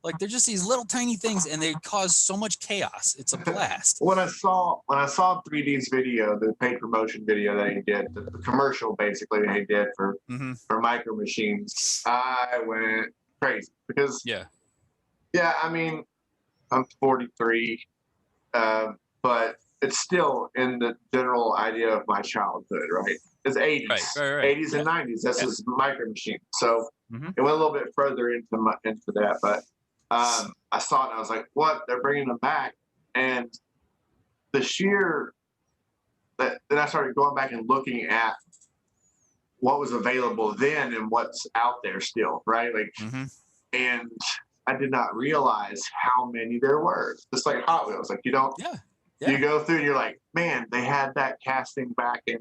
Like they're just these little tiny things and they cause so much chaos. It's a blast. When I saw 3D's video, the paid promotion video that he did, the commercial basically that he did for Micro Machines, I went crazy because I mean, I'm 43, but it's still in the general idea of my childhood, right? It's 80s, right. 80s and 90s. This is Micro Machine. So it went a little bit further into that, but I saw it and I was like, what? They're bringing them back. And the sheer, then I started going back and looking at what was available then and what's out there still, right? Like, and I did not realize how many there were. Just like Hot Wheels, like you don't. You go through and you're like, man, they had that casting back in,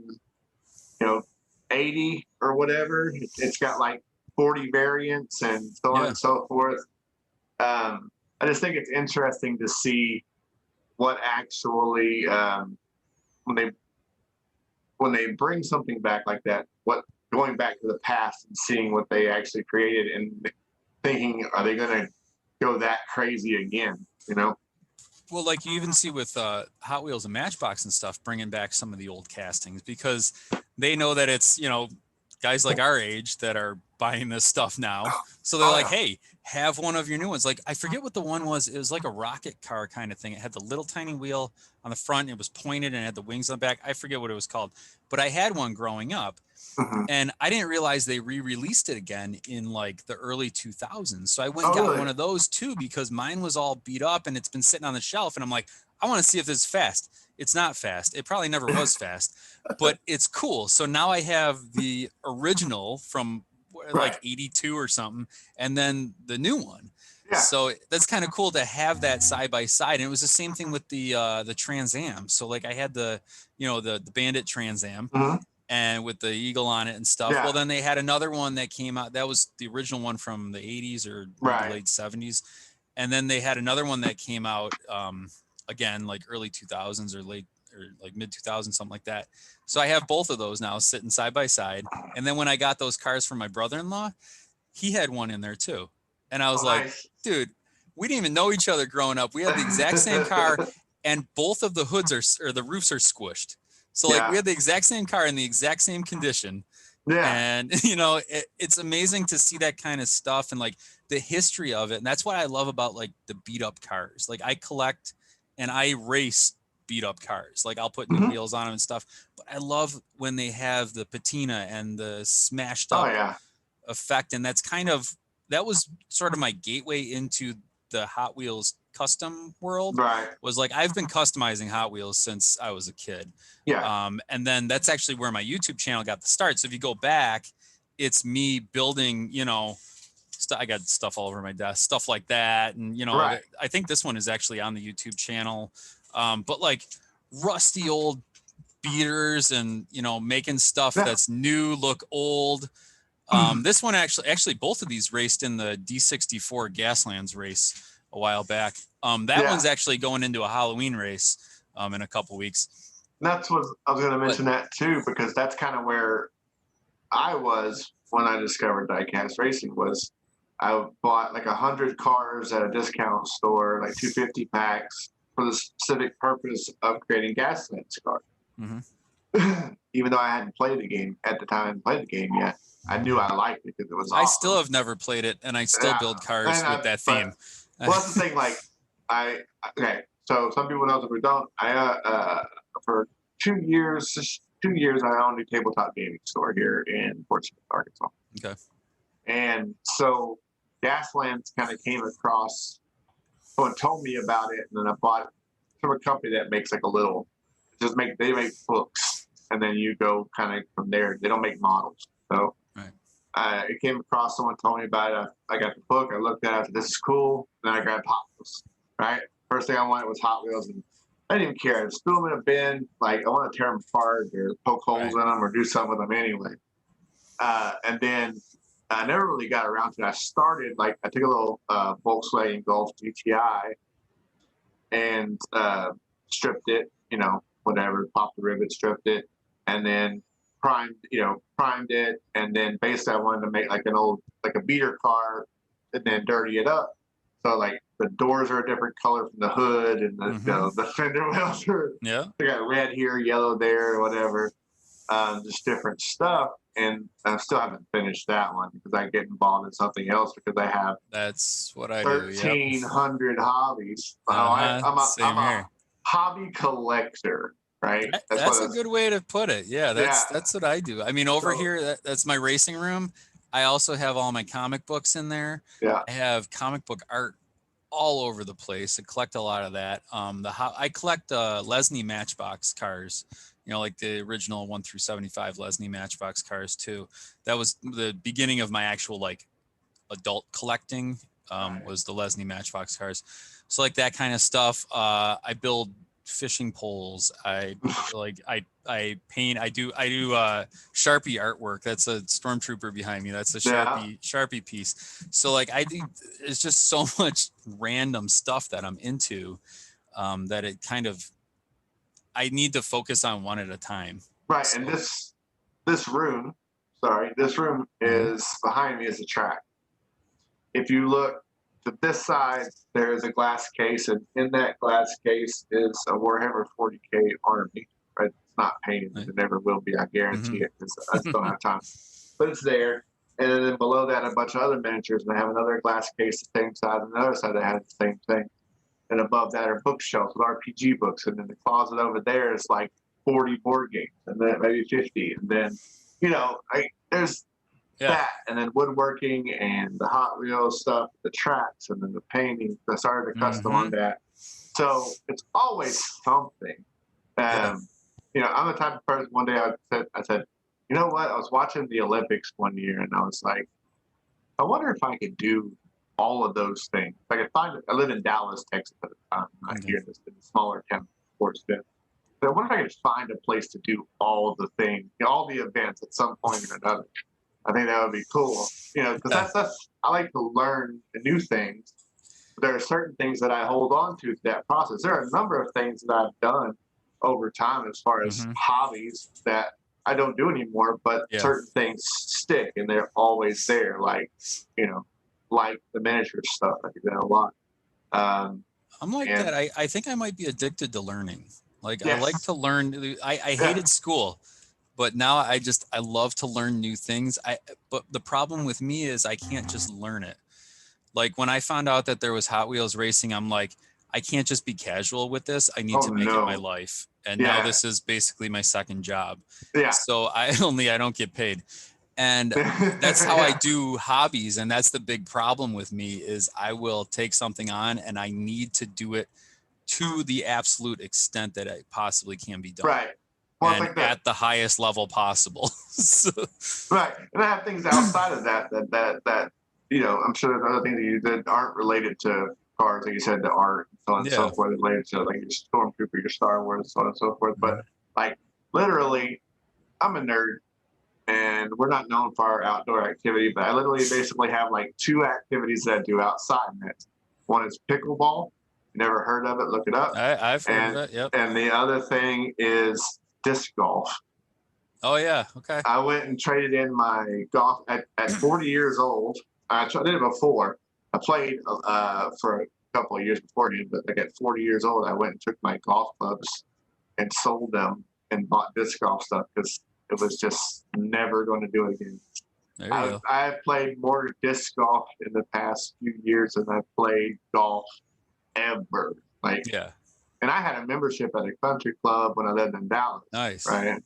80 or whatever. It's got like 40 variants and so on and so forth. I just think it's interesting to see what actually, when they bring something back like that, going back to the past and seeing what they actually created and thinking, are they going to go that crazy again, Well, like you even see with Hot Wheels and Matchbox and stuff, bringing back some of the old castings because they know that it's, guys like our age that are buying this stuff now. So they're like, hey, have one of your new ones. Like, I forget what the one was. It was like a rocket car kind of thing. It had the little tiny wheel on the front. It was pointed and it had the wings on the back. I forget what it was called, but I had one growing up. And I didn't realize they re-released it again in like the early 2000s. So I went and got one of those too, because mine was all beat up and it's been sitting on the shelf. And I'm like, I want to see if this is fast. It's not fast. It probably never was fast, but it's cool. So now I have the original from like 82 or something, and then the new one. So that's kind of cool to have that side by side. And it was the same thing with the Trans Am. So like I had the Bandit Trans Am. And with the eagle on it and stuff. Well, then they had another one that came out. That was the original one from the 80s or the late 70s. And then they had another one that came out again, like early 2000s or like mid 2000s, something like that. So I have both of those now sitting side by side. And then when I got those cars from my brother-in-law, he had one in there too. And I was like, dude, we didn't even know each other growing up. We had the exact same car and both of the hoods or the roofs are squished. So like we had the exact same car in the exact same condition. And it's amazing to see that kind of stuff and like the history of it. And that's what I love about like the beat up cars. Like I collect and I race beat up cars. Like I'll put new wheels on them and stuff. But I love when they have the patina and the smashed up effect. And that was sort of my gateway into the Hot Wheels custom world. Was like I've been customizing Hot Wheels since I was a kid. And then that's actually where my YouTube channel got the start. So if you go back, it's me building, I got stuff all over my desk, stuff like that. And I think this one is actually on the YouTube channel. But like rusty old beaters and, making stuff that's new look old. This one actually both of these raced in the D64 Gaslands race a while back. That one's actually going into a Halloween race in a couple weeks. That's what I was going to mention that too, because that's kind of where I was when I discovered diecast racing. Was I bought like 100 cars at a discount store, like 250 packs, for the specific purpose of creating Gaslands cars. Mm-hmm. Even though I hadn't played the game at the time, I hadn't played the game yet. I knew I liked it because it was awesome. I still have never played it, and I still build cars with that theme. Well, that's the thing. Like, so some people know that we don't. For 2 years, I owned a tabletop gaming store here in Fort Smith, Arkansas. Okay. And so Gaslands kind of came across, someone told me about it, and then I bought it from a company that makes like they make books, and then you go kind of from there. They don't make models. So it came across, someone told me about it. I got the book, I looked at it, I said, this is cool. Then I grabbed Hot Wheels, right? First thing I wanted was Hot Wheels, and I didn't even care. I just threw them in a bin. Like, I want to tear them apart or poke holes in them or do something with them anyway. And then I never really got around to it. I started, I took a little Volkswagen Golf GTI and stripped it, whatever, popped the rivet, stripped it, and then primed it. And then basically I wanted to make like a beater car and then dirty it up. So like the doors are a different color from the hood, and the fender wells are, they got red here, yellow there, whatever, just different stuff. And I still haven't finished that one because I get involved in something else because I have that's what I 1,300 hobbies. I'm a hobby collector, right? That's a good way to put it. Yeah, that's what I do. I mean, over here, that's my racing room. I also have all my comic books in there. Yeah. I have comic book art all over the place. I collect a lot of that. I collect Lesney Matchbox cars, like the original 1 through 75 Lesney Matchbox cars too. That was the beginning of my actual adult collecting, was the Lesney Matchbox cars. So like that kind of stuff. I build fishing poles. I paint. I do Sharpie artwork. That's a stormtrooper behind me. That's a Sharpie piece. So it's just so much random stuff that I'm into, that it kind of, I need to focus on one at a time. Right. So. And this room is behind me is a track. If you look to this side, there is a glass case, and in that glass case is a Warhammer 40K army. Right? It's not painted, it never will be. I guarantee it, because I just don't have time. But it's there, and then below that, a bunch of other miniatures, and I have another glass case the same size, and another side that has the same thing. And above that are bookshelves with RPG books, and then the closet over there is like 40 board games, and then maybe 50, and then there's that, and then woodworking and the Hot Wheels stuff, the tracks, and then the painting. I started to custom on that, so it's always something. I'm the type of person. One day I said, you know what? I was watching the Olympics one year, and I was like, I wonder if I could do all of those things. If I could find it. I live in Dallas, Texas at the time. I'm here in this smaller town, Fort Smith. So I wonder if I could find a place to do all the things, all the events at some point or another. I think that would be cool, because that's I like to learn new things. But there are certain things that I hold on to that process. There are a number of things that I've done over time as far as hobbies that I don't do anymore, but certain things stick and they're always there. Like the miniature stuff, I do that a lot. I'm like that. I think I might be addicted to learning. I like to learn. I hated school. But now I love to learn new things. But the problem with me is I can't just learn it. Like when I found out that there was Hot Wheels racing, I'm like, I can't just be casual with this. I need to make it my life. And now this is basically my second job. Yeah. So I don't get paid. And that's how I do hobbies. And that's the big problem with me is I will take something on and I need to do it to the absolute extent that it possibly can be done. Right. Well, and at the highest level possible. So. Right. And I have things outside of that I'm sure there's other things that you did aren't related to cars, like you said, the art, and so on and so forth, related to like your Stormtrooper, your Star Wars, so on and so forth. But like literally, I'm a nerd, and we're not known for our outdoor activity, but I literally basically have like 2 activities that I do outside nets. One is pickleball. You never heard of it? Look it up. I've heard of it. Yep. And the other thing is disc golf. Oh yeah. Okay. I went and traded in my golf at 40 years old. I did it before. I played for a couple of years beforehand, but like at 40 years old, I went and took my golf clubs and sold them and bought disc golf stuff because it was just never going to do it again. I've played more disc golf in the past few years than I've played golf ever. Like, and I had a membership at a country club when I lived in Dallas. Nice. Right.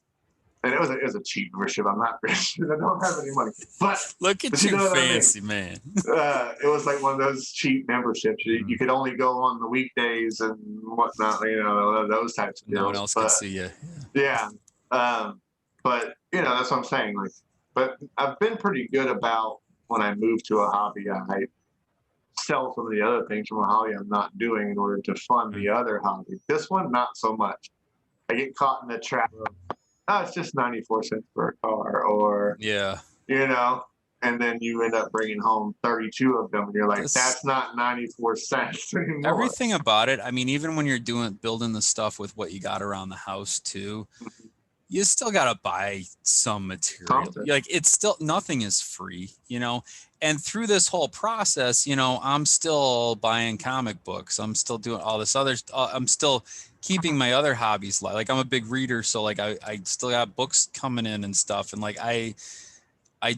And it was a cheap membership. I'm not rich. I don't have any money. But look at you, fancy man. It was like one of those cheap memberships. You could only go on the weekdays and whatnot. You know, those types of deals. No one else could see you. Yeah. But you know, that's what I'm saying. Like, but I've been pretty good about when I move to a hobby, I sell some of the other things from a hobby I'm not doing in order to fund the other hobby. This one, not so much. I get caught in the trap of, oh, it's just 94 cents for a car, or, you know, and then you end up bringing home 32 of them, and you're like, that's not 94 cents anymore. Everything about it, I mean, even when you're building the stuff with what you got around the house too, you still got to buy some material. Like, it's still, nothing is free, you know? And through this whole process, you know, I'm still buying comic books. I'm still doing all this other stuff. I'm still keeping my other hobbies. Like, I'm a big reader. So like, I still got books coming in and stuff. And like, I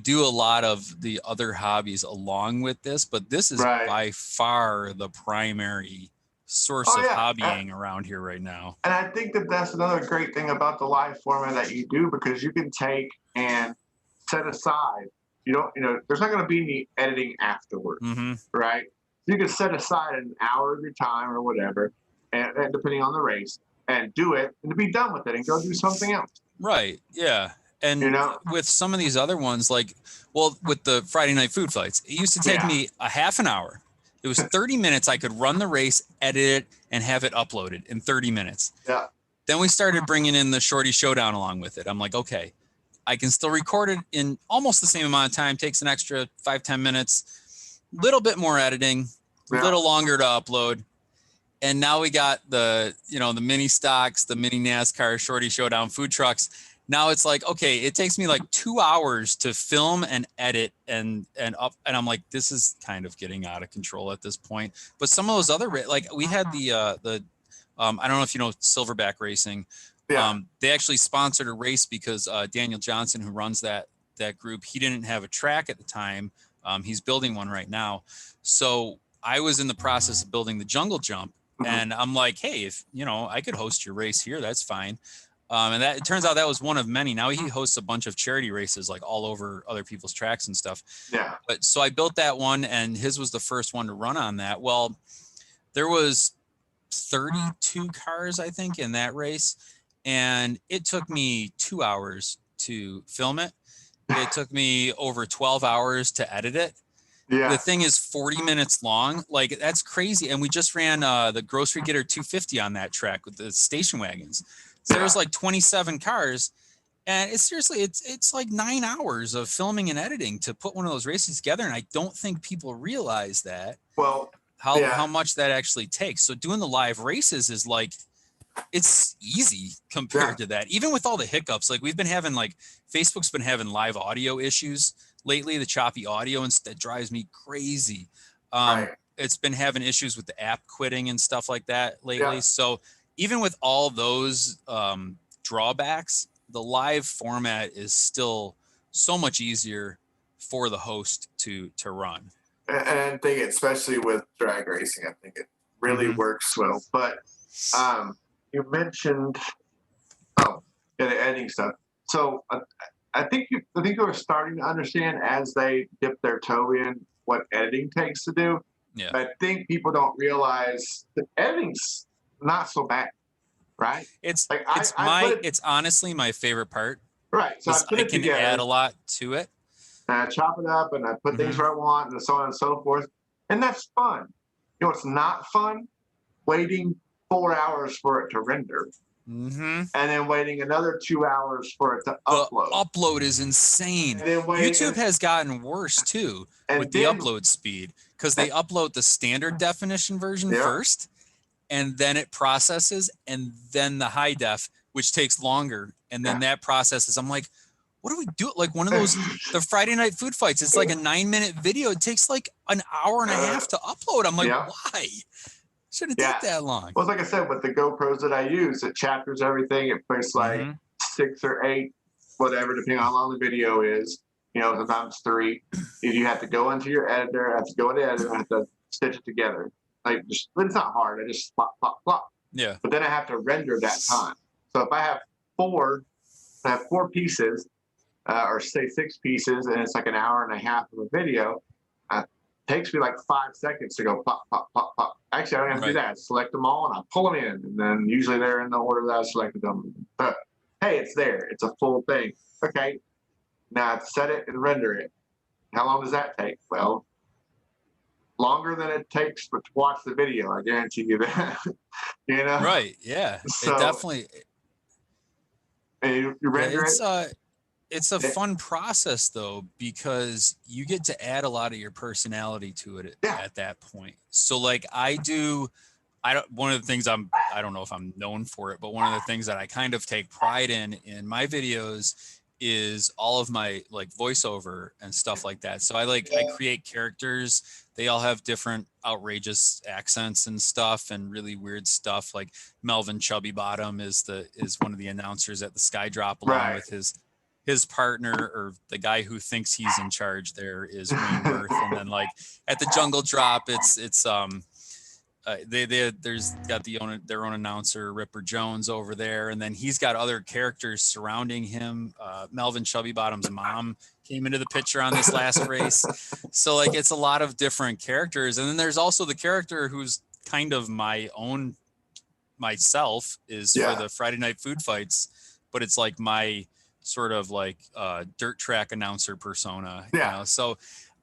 do a lot of the other hobbies along with this, but this is by far the primary source of hobbying around here right now. And I think that that's another great thing about the live format that you do, because you can take and set aside, you know, there's not going to be any editing afterwards, right? You can set aside an hour of your time or whatever, and depending on the race, and do it and be done with it and go do something else. Right. Yeah. And you know, with some of these other ones, like, well, with the Friday night food fights, it used to take me a half an hour. It was 30 minutes. I could run the race, edit it, and have it uploaded in 30 minutes. Yeah. Then we started bringing in the Shorty Showdown along with it. I'm like, okay, I can still record it in almost the same amount of time. Takes an extra 5-10 minutes, little bit more editing, a little longer to upload. And now we got the, you know, the mini stocks, the mini NASCAR Shorty Showdown food trucks. Now it's like, okay, it takes me like 2 hours to film and edit and I'm like, this is kind of getting out of control at this point. But some of those other, like we had the I don't know if you know Silverback Racing. They actually sponsored a race because Daniel Johnson, who runs that group, he didn't have a track at the time. He's building one right now. So I was in the process of building the Jungle Jump, and I'm like, hey, if you know, I could host your race here, that's fine. And that, it turns out that was one of many. Now he hosts a bunch of charity races like all over other people's tracks and stuff. Yeah. But so I built that one, and his was the first one to run on that. Well, there was 32 cars, I think, in that race. And it took me 2 hours to film it. It took me over 12 hours to edit it. Yeah. The thing is 40 minutes long. Like, that's crazy. And we just ran the Grocery Getter 250 on that track with the station wagons. So there was like 27 cars, and it's seriously, it's like 9 hours of filming and editing to put one of those races together. And I don't think people realize that. Well, how much that actually takes. So doing the live races is like, it's easy compared to that. Even with all the hiccups, like we've been having, like Facebook's been having live audio issues lately, the choppy audio, and that drives me crazy. It's been having issues with the app quitting and stuff like that lately. So even with all those drawbacks, the live format is still so much easier for the host to run. And I think, especially with drag racing, I think it really works well. But you mentioned the editing stuff. So I think you are starting to understand as they dip their toe in what editing takes to do. Yeah. I think people don't realize that editing's not so bad, right? It's like it's honestly my favorite part. Right. So I can add a lot to it. And I chop it up and I put things where I want and so on and so forth. And that's fun. You know what's not fun? Waiting 4 hours for it to render. And then waiting another 2 hours for it to upload. The upload is insane. YouTube has gotten worse too with the upload speed, because they upload the standard definition version first, and then it processes, and then the high def, which takes longer, and then that processes. I'm like, what do we do? Like one of those, the Friday Night Food Fights, it's like a 9-minute video. It takes like an hour and a half to upload. I'm like, why? Shouldn't take that long. Well, like I said, with the GoPros that I use, it chapters everything. It puts like 6 or 8, whatever, depending on how long the video is. You know, sometimes 3. If you have to go into your editor, have to go into the editor, have to stitch it together. Like, just, it's not hard. I just plop, plop, plop. Yeah. But then I have to render that time. So if I have 4 pieces, or say 6 pieces, and it's like an hour and a half of a video, it takes me like 5 seconds to go pop, pop, pop, pop. Actually, I don't have to do that. I select them all and I pull them in, and then usually they're in the order that I selected them. But hey, it's there. It's a full thing. Okay, now I have to set it and render it. How long does that take? Well, longer than it takes to watch the video. I guarantee you that. You know? Right. Yeah. So, it definitely. You render it. It's a fun process though, because you get to add a lot of your personality to it at that point. So like one of the things I don't know if I'm known for it, but one of the things that I kind of take pride in my videos is all of my like voiceover and stuff like that. So I create characters. They all have different outrageous accents and stuff and really weird stuff. Like Melvin Chubby Bottom is one of the announcers at the Sky Drop, along with his partner, or the guy who thinks he's in charge there, is Wayne Worth. And then like at the Jungle Drop, there's got their own announcer, Ripper Jones, over there. And then he's got other characters surrounding him. Melvin Chubby Bottom's mom came into the picture on this last race. So like, it's a lot of different characters. And then there's also the character who's kind of myself is for the Friday Night Food Fights, but it's like my sort of like dirt track announcer persona. You know? So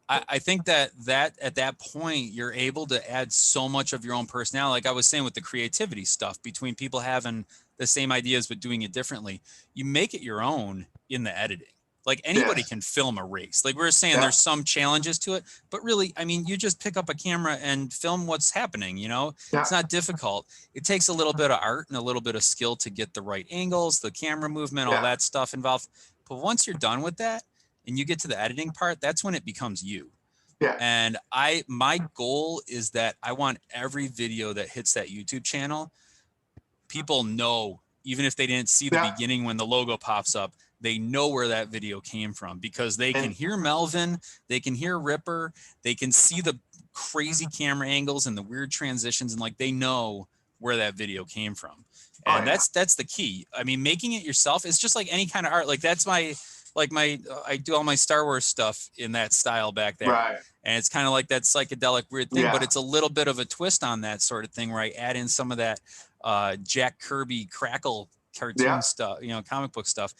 I think that at that point, you're able to add so much of your own personality. Like I was saying with the creativity stuff, between people having the same ideas but doing it differently, you make it your own in the editing. Like anybody can film a race. Like we were saying, there's some challenges to it, but really, I mean, you just pick up a camera and film what's happening, you know? It's not difficult. It takes a little bit of art and a little bit of skill to get the right angles, the camera movement, all that stuff involved. But once you're done with that and you get to the editing part, that's when it becomes you. Yeah. And my goal is that I want every video that hits that YouTube channel, people know, even if they didn't see the beginning when the logo pops up, they know where that video came from, because they can hear Melvin, they can hear Ripper, they can see the crazy camera angles and the weird transitions, and like they know where that video came from. And that's the key. I mean, making it yourself, it's just like any kind of art. Like that's I do all my Star Wars stuff in that style back there. Right. And it's kind of like that psychedelic weird thing, but it's a little bit of a twist on that sort of thing, where I add in some of that Jack Kirby crackle cartoon stuff, you know, comic book stuff.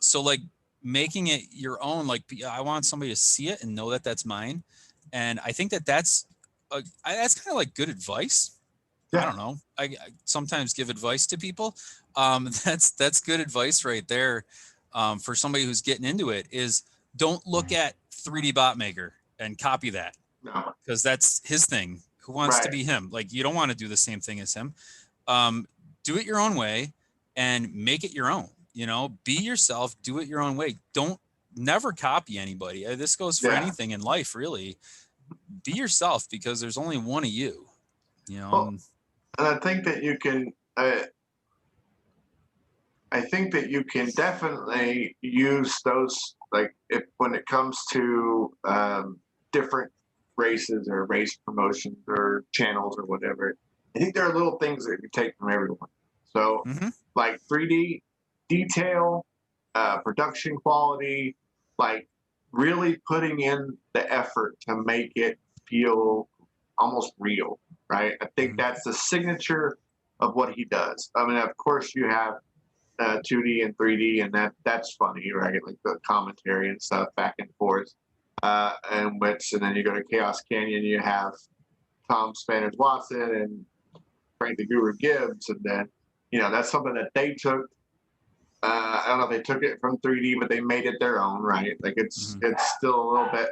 So like making it your own, like I want somebody to see it and know that that's mine. And I think that's kind of like good advice. I don't know. I sometimes give advice to people. That's good advice right there. For somebody who's getting into it, is don't look at 3D Bot Maker and copy that. No. Because that's his thing. Who wants to be him? Like, you don't want to do the same thing as him. Do it your own way and make it your own. You know, be yourself, do it your own way. Never copy anybody. This goes for anything in life, really. Be yourself, because there's only one of you. You know, well, and I think that you can. I think that you can definitely use those, like when it comes to different races or race promotions or channels or whatever. I think there are little things that you take from everyone. So like 3D detail, production quality, like really putting in the effort to make it feel almost real, right? I think that's the signature of what he does. I mean, of course you have 2D and 3D, and that's funny, right? Like the commentary and stuff back and forth. And then you go to Chaos Canyon, you have Tom Spanners Watson and Frank the Guru Gibbs, and then that's something that they took. I don't know if they took it from 3D, but they made it their own, right? Like it's still a little bit,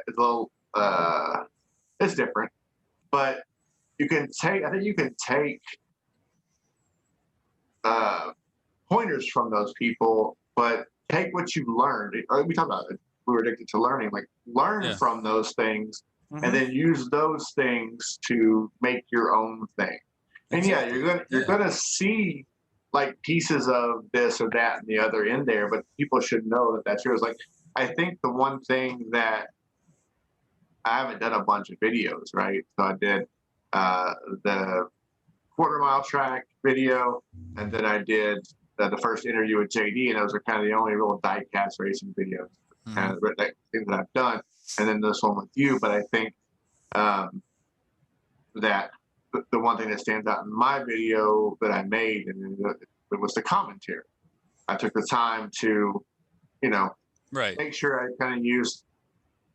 it's different, but I think you can take pointers from those people, but take what you've learned. We talk about it. We were addicted to learning, like learn from those things, and then use those things to make your own thing. And you're gonna see like pieces of this or that and the other in there, but people should know that that's yours. Like, I think the one thing that I haven't done a bunch of videos, right? So I did the quarter-mile track video, and then I did the first interview with JD, and those are kind of the only real diecast racing videos, kind of things that I've done. And then this one with you, but I think that the one thing that stands out in my video that I made, and it was the commentary. I took the time to, make sure I kind of used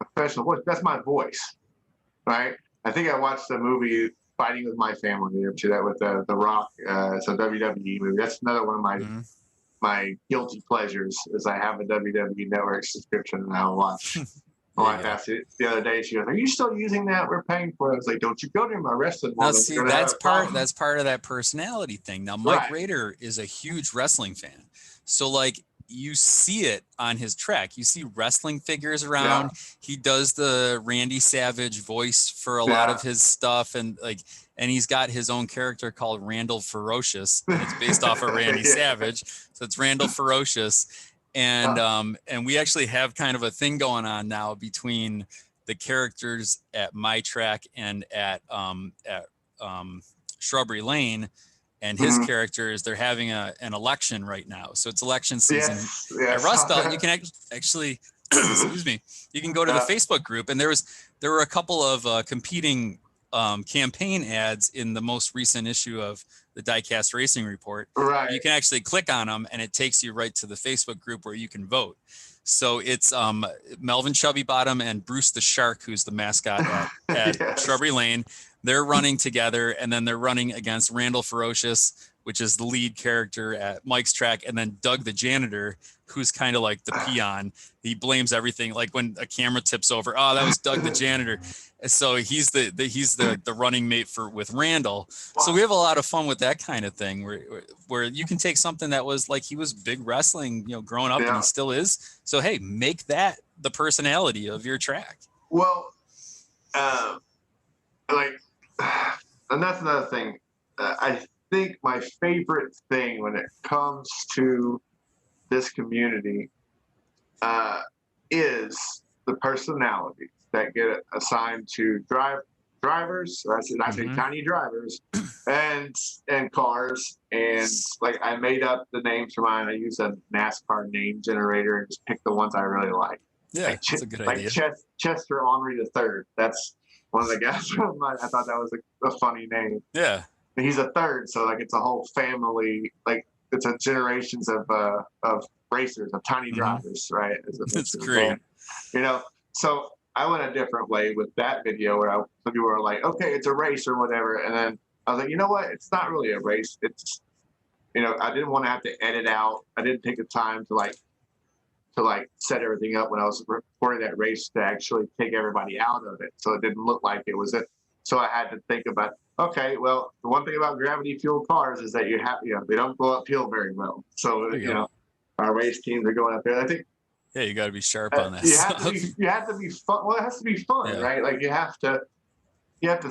a professional voice. That's my voice, right? I think I watched the movie Fighting with My Family, that with the Rock. It's a WWE movie. That's another one of my guilty pleasures. Is I have a WWE Network subscription and I'll watch. My wife asked it the other day. She goes, "Are you still using that? We're paying for it." I was like, "Don't you go near my wrestling." Now, see, that's part of that personality thing. Now, Mike Rader is a huge wrestling fan, so like you see it on his track. You see wrestling figures around. Yeah. He does the Randy Savage voice for a lot of his stuff, and he's got his own character called Randall Ferocious, and it's based off of Randy Savage, so it's Randall Ferocious. And we actually have kind of a thing going on now between the characters at my track and at Shrubbery Lane, and his characters. They're having an election right now, so it's election season. At Rustbelt, you can actually excuse me, you can go to the Facebook group, and there were a couple of competing campaign ads in the most recent issue of the Diecast Racing Report. Right. You can actually click on them, and it takes you right to the Facebook group where you can vote. So it's Melvin Chubby Bottom and Bruce the Shark, who's the mascot at Shrubbery Lane. They're running together, and then they're running against Randall Ferocious, which is the lead character at Mike's track, and then Doug the janitor, who's kind of like the peon. He blames everything, like when a camera tips over, oh, that was Doug the janitor. So he's the running mate with Randall. Wow. So we have a lot of fun with that kind of thing, where you can take something that was like, he was big wrestling, growing up, and he still is. So hey, make that the personality of your track. Well, and that's another thing. I think my favorite thing when it comes to this community is the personalities that get assigned to drivers, or I say tiny drivers, and cars. And like, I made up the names for mine. I use a NASCAR name generator and just pick the ones I really like. Yeah, that's a good idea. Chester Henry III. That's one of the guys from mine. I thought that was a funny name. Yeah. And he's a third, so like it's a whole family. Like it's a generations of racers, of tiny drivers, right? That's great. So I went a different way with that video where some people were like, okay, it's a race or whatever. And then I was like, you know what? It's not really a race. It's, I didn't want to have to edit out. I didn't take the time to set everything up when I was recording that race to actually take everybody out of it. So it didn't look like it was it. So I had to think about, okay, well, the one thing about gravity fueled cars is that they don't go uphill very well. So, our race teams are going up there. I think, you got to be sharp on that. You have to be fun. Well, it has to be fun, right? Like you have to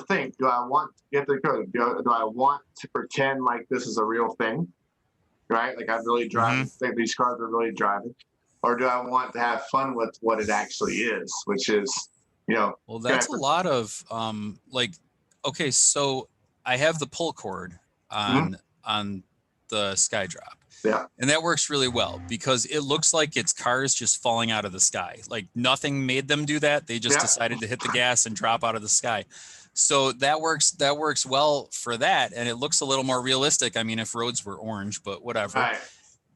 think, do I want to pretend like this is a real thing? Right? Like I'm really driving, think these cars are really driving. Or do I want to have fun with what it actually is, which is, Well, that's a lot of okay, so I have the pull cord on the Skydrop. Yeah. And that works really well because it looks like it's cars just falling out of the sky. Like nothing made them do that. They just decided to hit the gas and drop out of the sky. So that works well for that. And it looks a little more realistic. I mean, if roads were orange, but whatever. Right.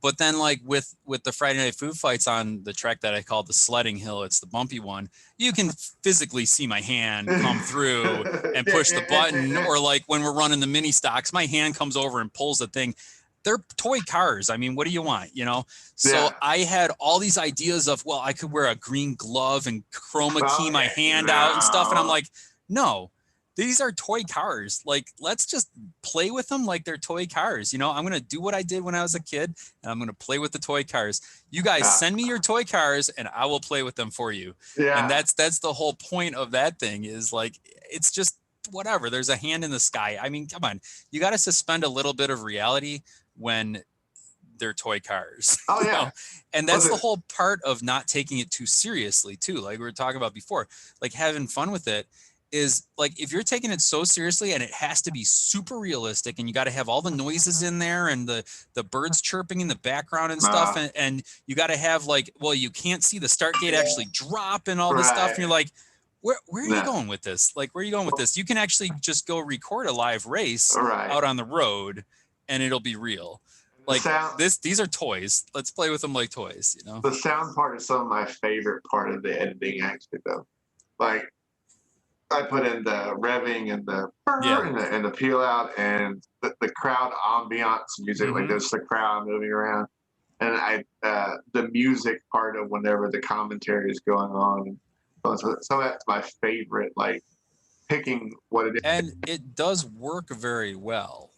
But then like with the Friday Night Food Fights on the track that I call the sledding hill, it's the bumpy one, you can physically see my hand come through and push the button. Or like when we're running the mini stocks, my hand comes over and pulls the thing. They're toy cars. I mean, what do you want, you know? So I had all these ideas of, well, I could wear a green glove and chroma key my hand out and stuff. And I'm like, no, these are toy cars. Like, let's just play with them like they're toy cars. You know, I'm going to do what I did when I was a kid, and I'm going to play with the toy cars. You guys send me your toy cars and I will play with them for you. And that's the whole point of that thing, is like, it's just whatever. There's a hand in the sky. I mean, come on, you got to suspend a little bit of reality when they're toy cars. Oh, yeah. You know? And that's the whole part of not taking it too seriously too. Like we were talking about before, like having fun with it is like, if you're taking it so seriously and it has to be super realistic and you got to have all the noises in there and the birds chirping in the background and stuff. And you got to have like, well, you can't see the start gate actually drop and all this stuff. And you're like, where are you going with this? Like, where are you going with this? You can actually just go record a live race out on the road and it'll be real. Like these are toys. Let's play with them like toys, you know? The sound part is some of my favorite part of the editing actually though. Like, I put in the revving and the and the peel out and the crowd ambiance music, like there's the crowd moving around, and the music part of whenever the commentary is going on. So that's my favorite, like picking what it is. And it does work very well.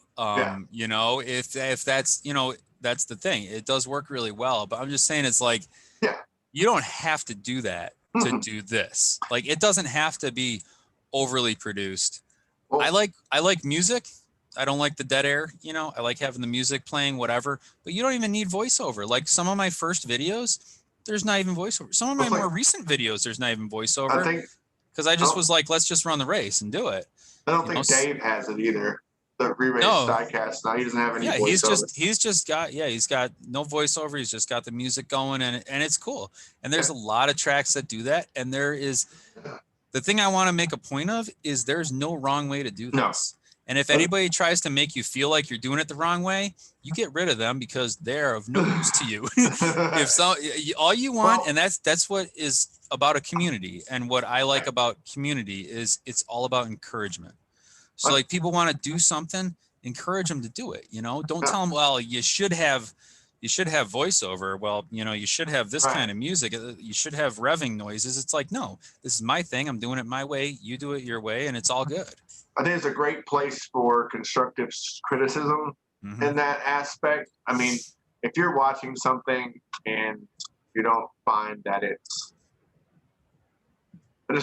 You know, if that's, you know, that's the thing. It does work really well. But I'm just saying, it's like, you don't have to do that to do this. Like, it doesn't have to be overly produced. Well, I like music. I don't like the dead air, you know. I like having the music playing, whatever, but you don't even need voiceover. Like some of my first videos, there's not even voiceover. Some of my more recent videos, there's not even voiceover, because I just was like, let's just run the race and do it. I don't think Dave has it either. The re-race diecast. No, he doesn't have any voiceover. He's got no voiceover. He's just got the music going, and it's cool. And there's a lot of tracks that do that, and there is. The thing I want to make a point of is there's no wrong way to do this. And if anybody tries to make you feel like you're doing it the wrong way, you get rid of them, because they're of no use to you. All you want, and that's what is about a community. And what I like about community is it's all about encouragement. So like, people want to do something, encourage them to do it. You know, don't tell them, well, you should have voiceover. Well, you know, you should have this kind of music. You should have revving noises. It's like, no, this is my thing. I'm doing it my way. You do it your way, and it's all good. I think it's a great place for constructive criticism in that aspect. I mean, if you're watching something and you don't find that it's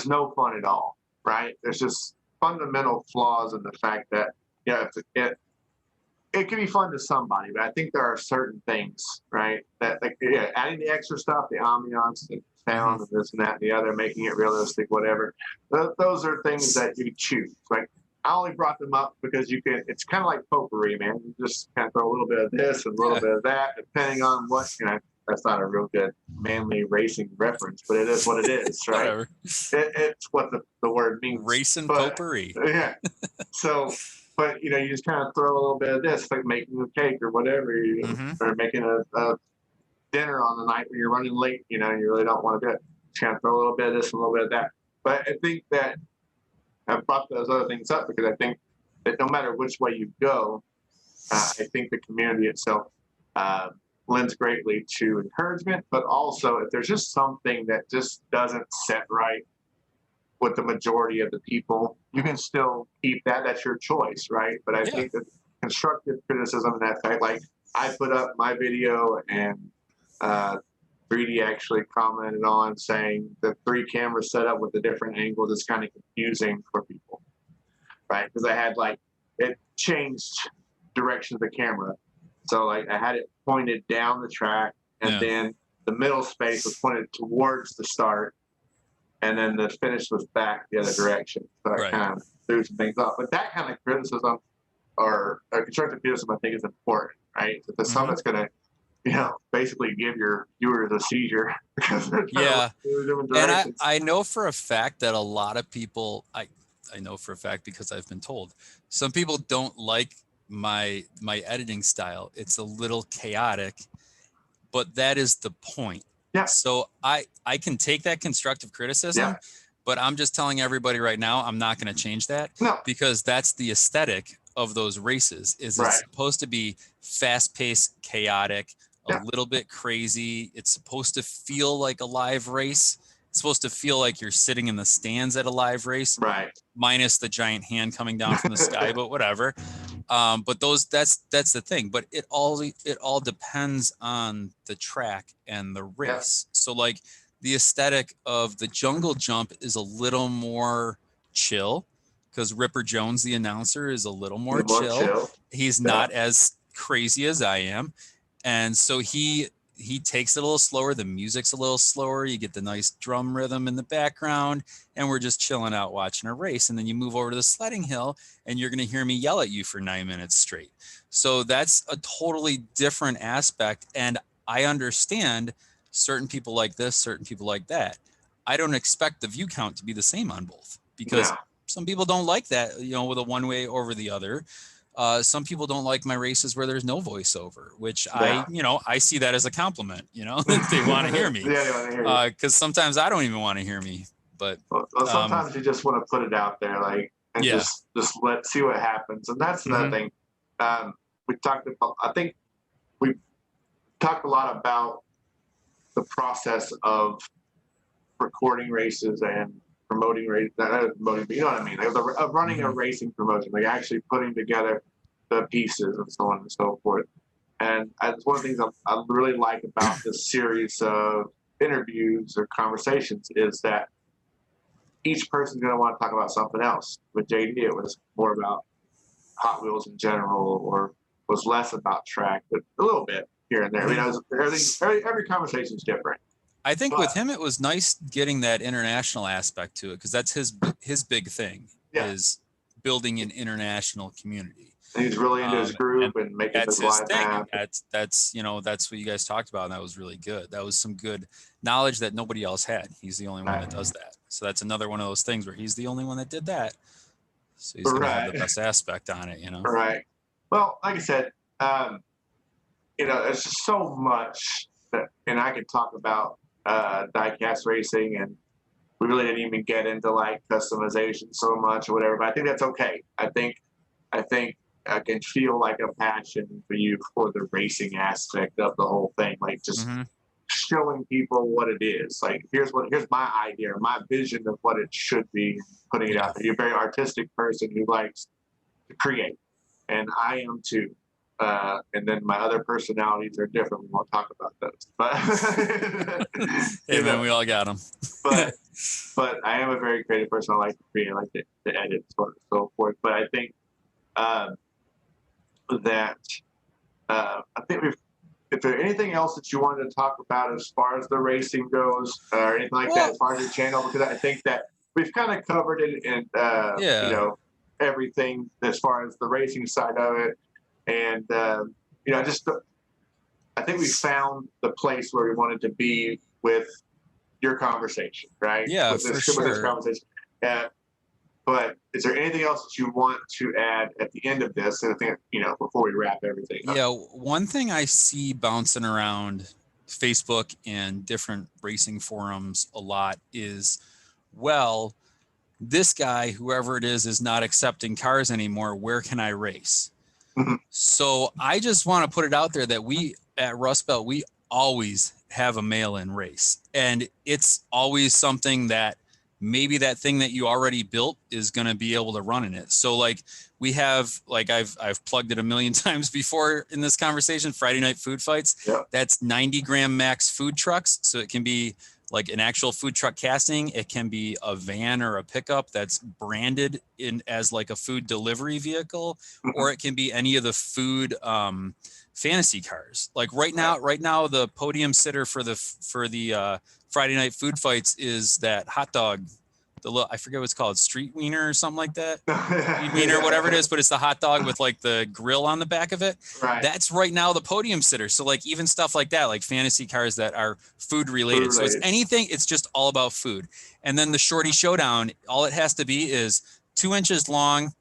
no fun at all, right? There's just fundamental flaws in the fact that, it can be fun to somebody, but I think there are certain things, right, that like adding the extra stuff, the ambiance, the sound, and this and that and the other, making it realistic, whatever. Those are things that you choose. Like, I only brought them up because you can. It's kind of like potpourri, man. You just kind of throw a little bit of this and a little bit of that, depending on what, you know. That's not a real good manly racing reference, but it is what it is, right? It's what the word means. Racing potpourri. Yeah. So. But, you know, you just kind of throw a little bit of this, like making a cake or whatever, or making a dinner on the night when you're running late, you know, you really don't want to do it. Just kind of throw a little bit of this and a little bit of that. But I think that I've brought those other things up because I think that no matter which way you go, I think the community itself lends greatly to encouragement, but also if there's just something that just doesn't set right with the majority of the people, you can still keep that. That's your choice, right? But I think that constructive criticism in that fact, like I put up my video and 3D actually commented on saying the 3 cameras set up with the different angles is kind of confusing for people, right? Because I had it changed direction of the camera. So like I had it pointed down the track, and then the middle space was pointed towards the start, and then the finish was back the other direction. So I kind of threw some things off. But that kind of criticism or constructive criticism, I think, is important, right? If there's something that's going to, basically give your viewers a seizure because they're trying to do different directions. And I know for a fact that a lot of people, I know for a fact because I've been told, some people don't like my editing style. It's a little chaotic. but that is the point. Yeah. So I can take that constructive criticism, but I'm just telling everybody right now, I'm not going to change that because that's the aesthetic of those races. It's supposed to be fast-paced, chaotic, a little bit crazy. It's supposed to feel like a live race. It's supposed to feel like you're sitting in the stands at a live race, minus the giant hand coming down from the sky, but whatever. But that's the thing. But it all depends on the track and the race. So like the aesthetic of the jungle jump is a little more chill because Ripper Jones, the announcer, is a little more chill. He's not as crazy as I am. And so he takes it a little slower. The music's a little slower. You get the nice drum rhythm in the background, and we're just chilling out watching a race. And then you move over to the sledding hill, and you're going to hear me yell at you for 9 minutes straight. So that's a totally different aspect. And I understand certain people like this, certain people like that. I don't expect the view count to be the same on both because some people don't like that, with a one way over the other. Some people don't like my races where there's no voiceover, which I see that as a compliment, that they want to hear me. They want to hear you. Because sometimes I don't even want to hear me, but sometimes you just want to put it out there, just see what happens. And that's another thing. We talked a lot about the process of recording races and promoting race, promoting, but you know what I mean? Of running a racing promotion, actually putting together the pieces and so on and so forth. And that's one of the things I really like about this series of interviews or conversations is that each person's going to want to talk about something else. With JD, it was more about Hot Wheels in general, or was less about track, but a little bit here and there. I mean, every conversation is different. I think with him, it was nice getting that international aspect to it because that's his big thing is building an international community. And he's really into his group and making that's the his glide thing. path. That's what you guys talked about, and that was really good. That was some good knowledge that nobody else had. He's the only one that does that. So that's another one of those things where he's the only one that did that. So he's gonna have the best aspect on it, Right. Well, like I said, there's just so much that, and I could talk about diecast racing, and we really didn't even get into customization so much or whatever, but I think that's okay. I think I can feel a passion for you for the racing aspect of the whole thing, just showing people what it is. Here's my idea, my vision of what it should be, putting it out there. You're a very artistic person who likes to create, and I am too. And then my other personalities are different. We won't talk about those. But hey, man, we all got them. but I am a very creative person. I like to create, I like to edit, so on and so forth. But I think if there's anything else that you wanted to talk about as far as the racing goes, or anything like that, as far as your channel, because I think that we've kind of covered it in everything as far as the racing side of it. And, I think we found the place where we wanted to be with your conversation, right? Yeah, with this sure. Conversation. But is there anything else that you want to add at the end of this? And I think, before we wrap everything up. Yeah, one thing I see bouncing around Facebook and different racing forums a lot is, this guy, whoever it is not accepting cars anymore. Where can I race? So I just want to put it out there that we at Rustbelt, we always have a mail-in race, and it's always something that maybe that thing that you already built is going to be able to run in it. So we have, I've plugged it a million times before in this conversation, Friday Night Food Fights. Yep. That's 90 gram max food trucks. So it can be an actual food truck casting. It can be a van or a pickup that's branded in as a food delivery vehicle, or it can be any of the food fantasy cars. Right now, the podium sitter for the Friday Night Food Fights is that hot dog. I forget what it's called, street wiener or something like that. Wiener, whatever it is, but it's the hot dog with the grill on the back of it. Right. That's right now the podium sitter. So even stuff like that, fantasy cars that are food related. So it's anything, it's just all about food. And then the Shorty Showdown, all it has to be is 2 inches long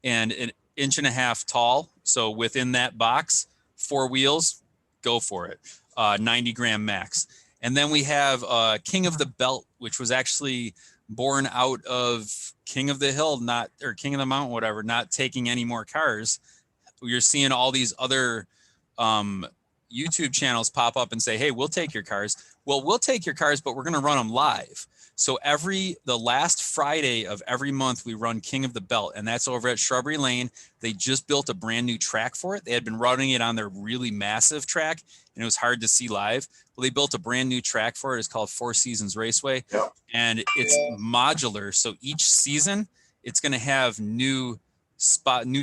and 1.5 inches tall. So within that box, 4 wheels, go for it. 90 gram max. And then we have King of the Belt, which was actually born out of King of the Hill, or King of the Mountain, whatever, not taking any more cars. You're seeing all these other YouTube channels pop up and say, hey, we'll take your cars. Well, we'll take your cars, but we're going to run them live. So the last Friday of every month, we run King of the Belt, and that's over at Shrubbery Lane. They just built a brand new track for it. They had been running it on their really massive track, and it was hard to see live. Well, they built a brand new track for it. It's called Four Seasons Raceway, and it's modular. So each season, it's going to have new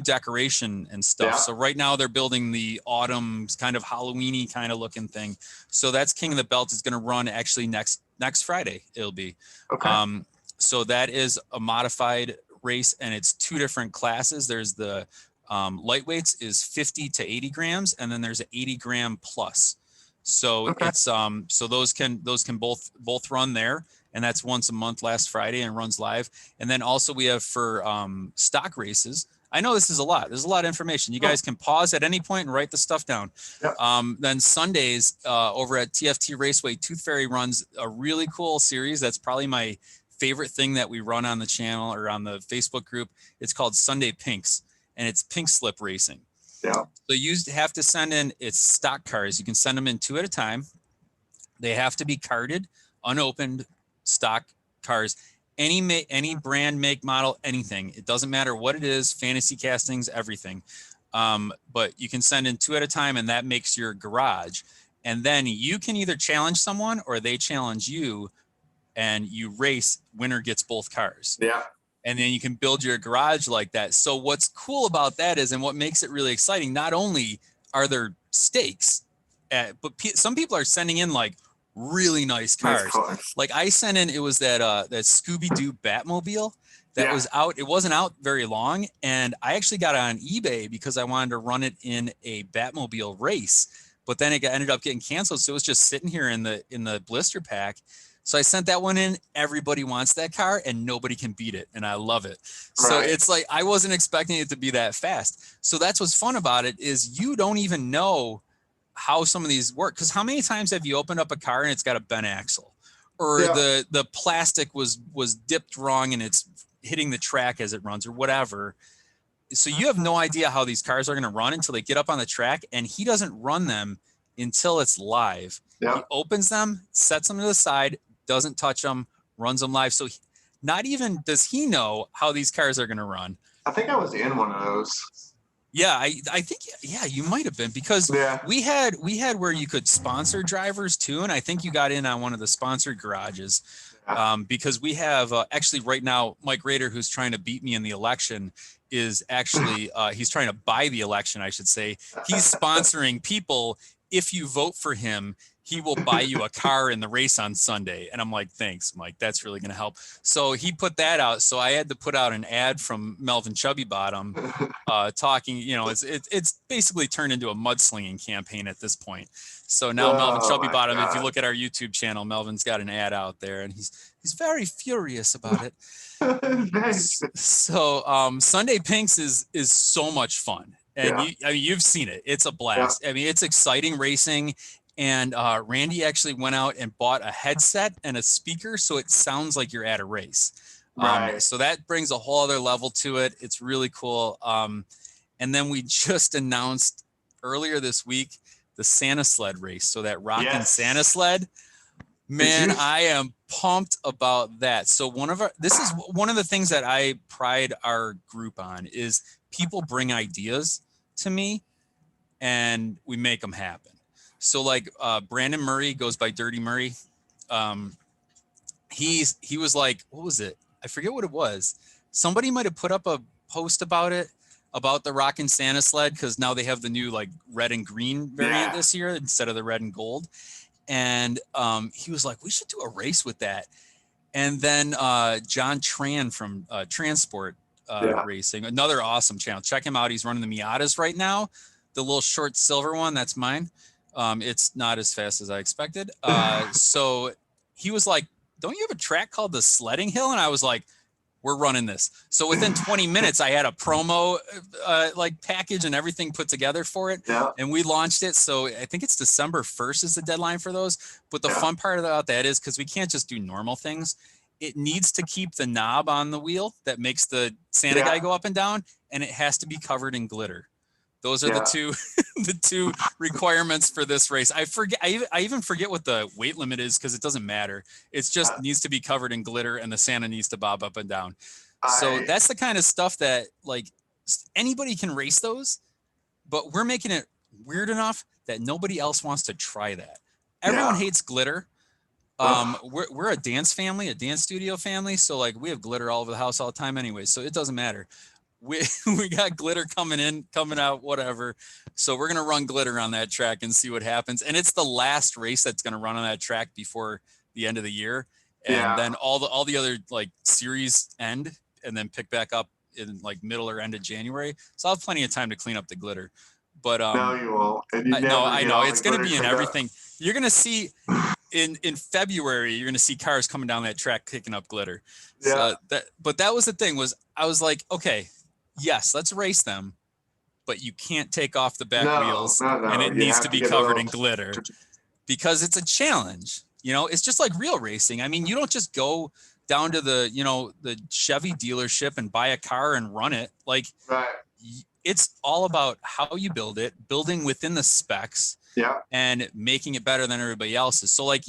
decoration and stuff. So right now they're building the autumn kind of Halloween-y kind of looking thing. So that's King of the Belt is going to run actually next Friday. It'll be. So that is a modified race, and it's 2 different classes. There's the lightweights is 50 to 80 grams, and then there's an 80 gram plus. So it's so those can both run there. And that's once a month, last Friday, and runs live. And then also we have for stock races. I know this is a lot. There's a lot of information. You guys can pause at any point and write the stuff down. Then Sundays over at TFT Raceway, Tooth Fairy runs a really cool series. That's probably my favorite thing that we run on the channel or on the Facebook group. It's called Sunday Pinks, and it's pink slip racing. So you have to send in, it's stock cars. You can send them in 2 at a time. They have to be carded, unopened, stock cars, any brand, make, model, anything. It doesn't matter what it is, fantasy castings, everything. But you can send in 2 at a time, and that makes your garage. And then you can either challenge someone or they challenge you, and you race. Winner gets both cars. And then you can build your garage like that. So what's cool about that is, and what makes it really exciting, not only are there stakes, but some people are sending in like really nice cars. Like I sent in, it was that Scooby-Doo Batmobile that was out. It wasn't out very long, and I actually got it on eBay because I wanted to run it in a Batmobile race, but then it ended up getting canceled. So it was just sitting here in the blister pack. So I sent that one in. Everybody wants that car, and nobody can beat it, and I love it. So it's like I wasn't expecting it to be that fast. So that's what's fun about it, is you don't even know how some of these work, because how many times have you opened up a car and it's got a bent axle, or the plastic was dipped wrong and it's hitting the track as it runs, or whatever. So you have no idea how these cars are going to run until they get up on the track, and he doesn't run them until it's live. He opens them, sets them to the side, doesn't touch them, runs them live. So not even does he know how these cars are going to run. I think I was in one of those. Yeah, I think, you might have been, because we had where you could sponsor drivers too. And I think you got in on one of the sponsored garages because we have actually right now, Mike Rader, who's trying to beat me in the election, is actually, he's trying to buy the election, I should say. He's sponsoring people. If you vote for him, he will buy you a car in the race on Sunday. And I'm like, thanks, Mike. That's really going to help. So he put that out. So I had to put out an ad from Melvin Chubby Bottom talking, it's basically turned into a mudslinging campaign at this point. So now Melvin Chubby Bottom, if you look at our YouTube channel, Melvin's got an ad out there, and he's very furious about it. So Sunday Pinks is so much fun. And you've seen it. It's a blast. I mean, it's exciting racing. And Randy actually went out and bought a headset and a speaker, so it sounds like you're at a race. So that brings a whole other level to it. It's really cool. And then we just announced earlier this week the Santa sled race. So that Rockin' Santa sled, man, I am pumped about that. So this is one of the things that I pride our group on, is people bring ideas to me and we make them happen. So like Brandon Murray goes by Dirty Murray. He was like, what was it? I forget what it was. Somebody might have put up a post about it, about the Rockin' Santa sled, because now they have the new like red and green variant this year instead of the red and gold. And he was like, we should do a race with that. And then John Tran from Transport Racing, another awesome channel. Check him out. He's running the Miatas right now. The little short silver one, that's mine. It's not as fast as I expected. So he was like, don't you have a track called the Sledding Hill? And I was like, we're running this. So within 20 minutes, I had a promo like package and everything put together for it. Yeah. And we launched it. So I think it's December 1st is the deadline for those. But the fun part about that is because we can't just do normal things. It needs to keep the knob on the wheel that makes the Santa guy go up and down. And it has to be covered in glitter. Those are the two the two requirements for this race. I forget. I even forget what the weight limit is because it doesn't matter. It's just needs to be covered in glitter and the Santa needs to bob up and down. So that's the kind of stuff that like anybody can race those, but we're making it weird enough that nobody else wants to try that. Everyone hates glitter. We're a dance family, a dance studio family. So like we have glitter all over the house all the time anyway. So it doesn't matter. We got glitter coming in, coming out, whatever. So we're going to run glitter on that track and see what happens. And it's the last race that's going to run on that track before the end of the year. And then all the other like series end and then pick back up in like middle or end of January. So I'll have plenty of time to clean up the glitter. But no, you won't. And I know it's going to be in everything. You're going to see in February, you're going to see cars coming down that track picking up glitter. Yeah. So but that was the thing was I was like, okay, yes, let's race them, but you can't take off the back wheels and it needs to be covered in glitter because it's a challenge. You know, it's just like real racing. I mean, you don't just go down to the Chevy dealership and buy a car and run it. Like it's all about how you build it, building within the specs and making it better than everybody else's. So like,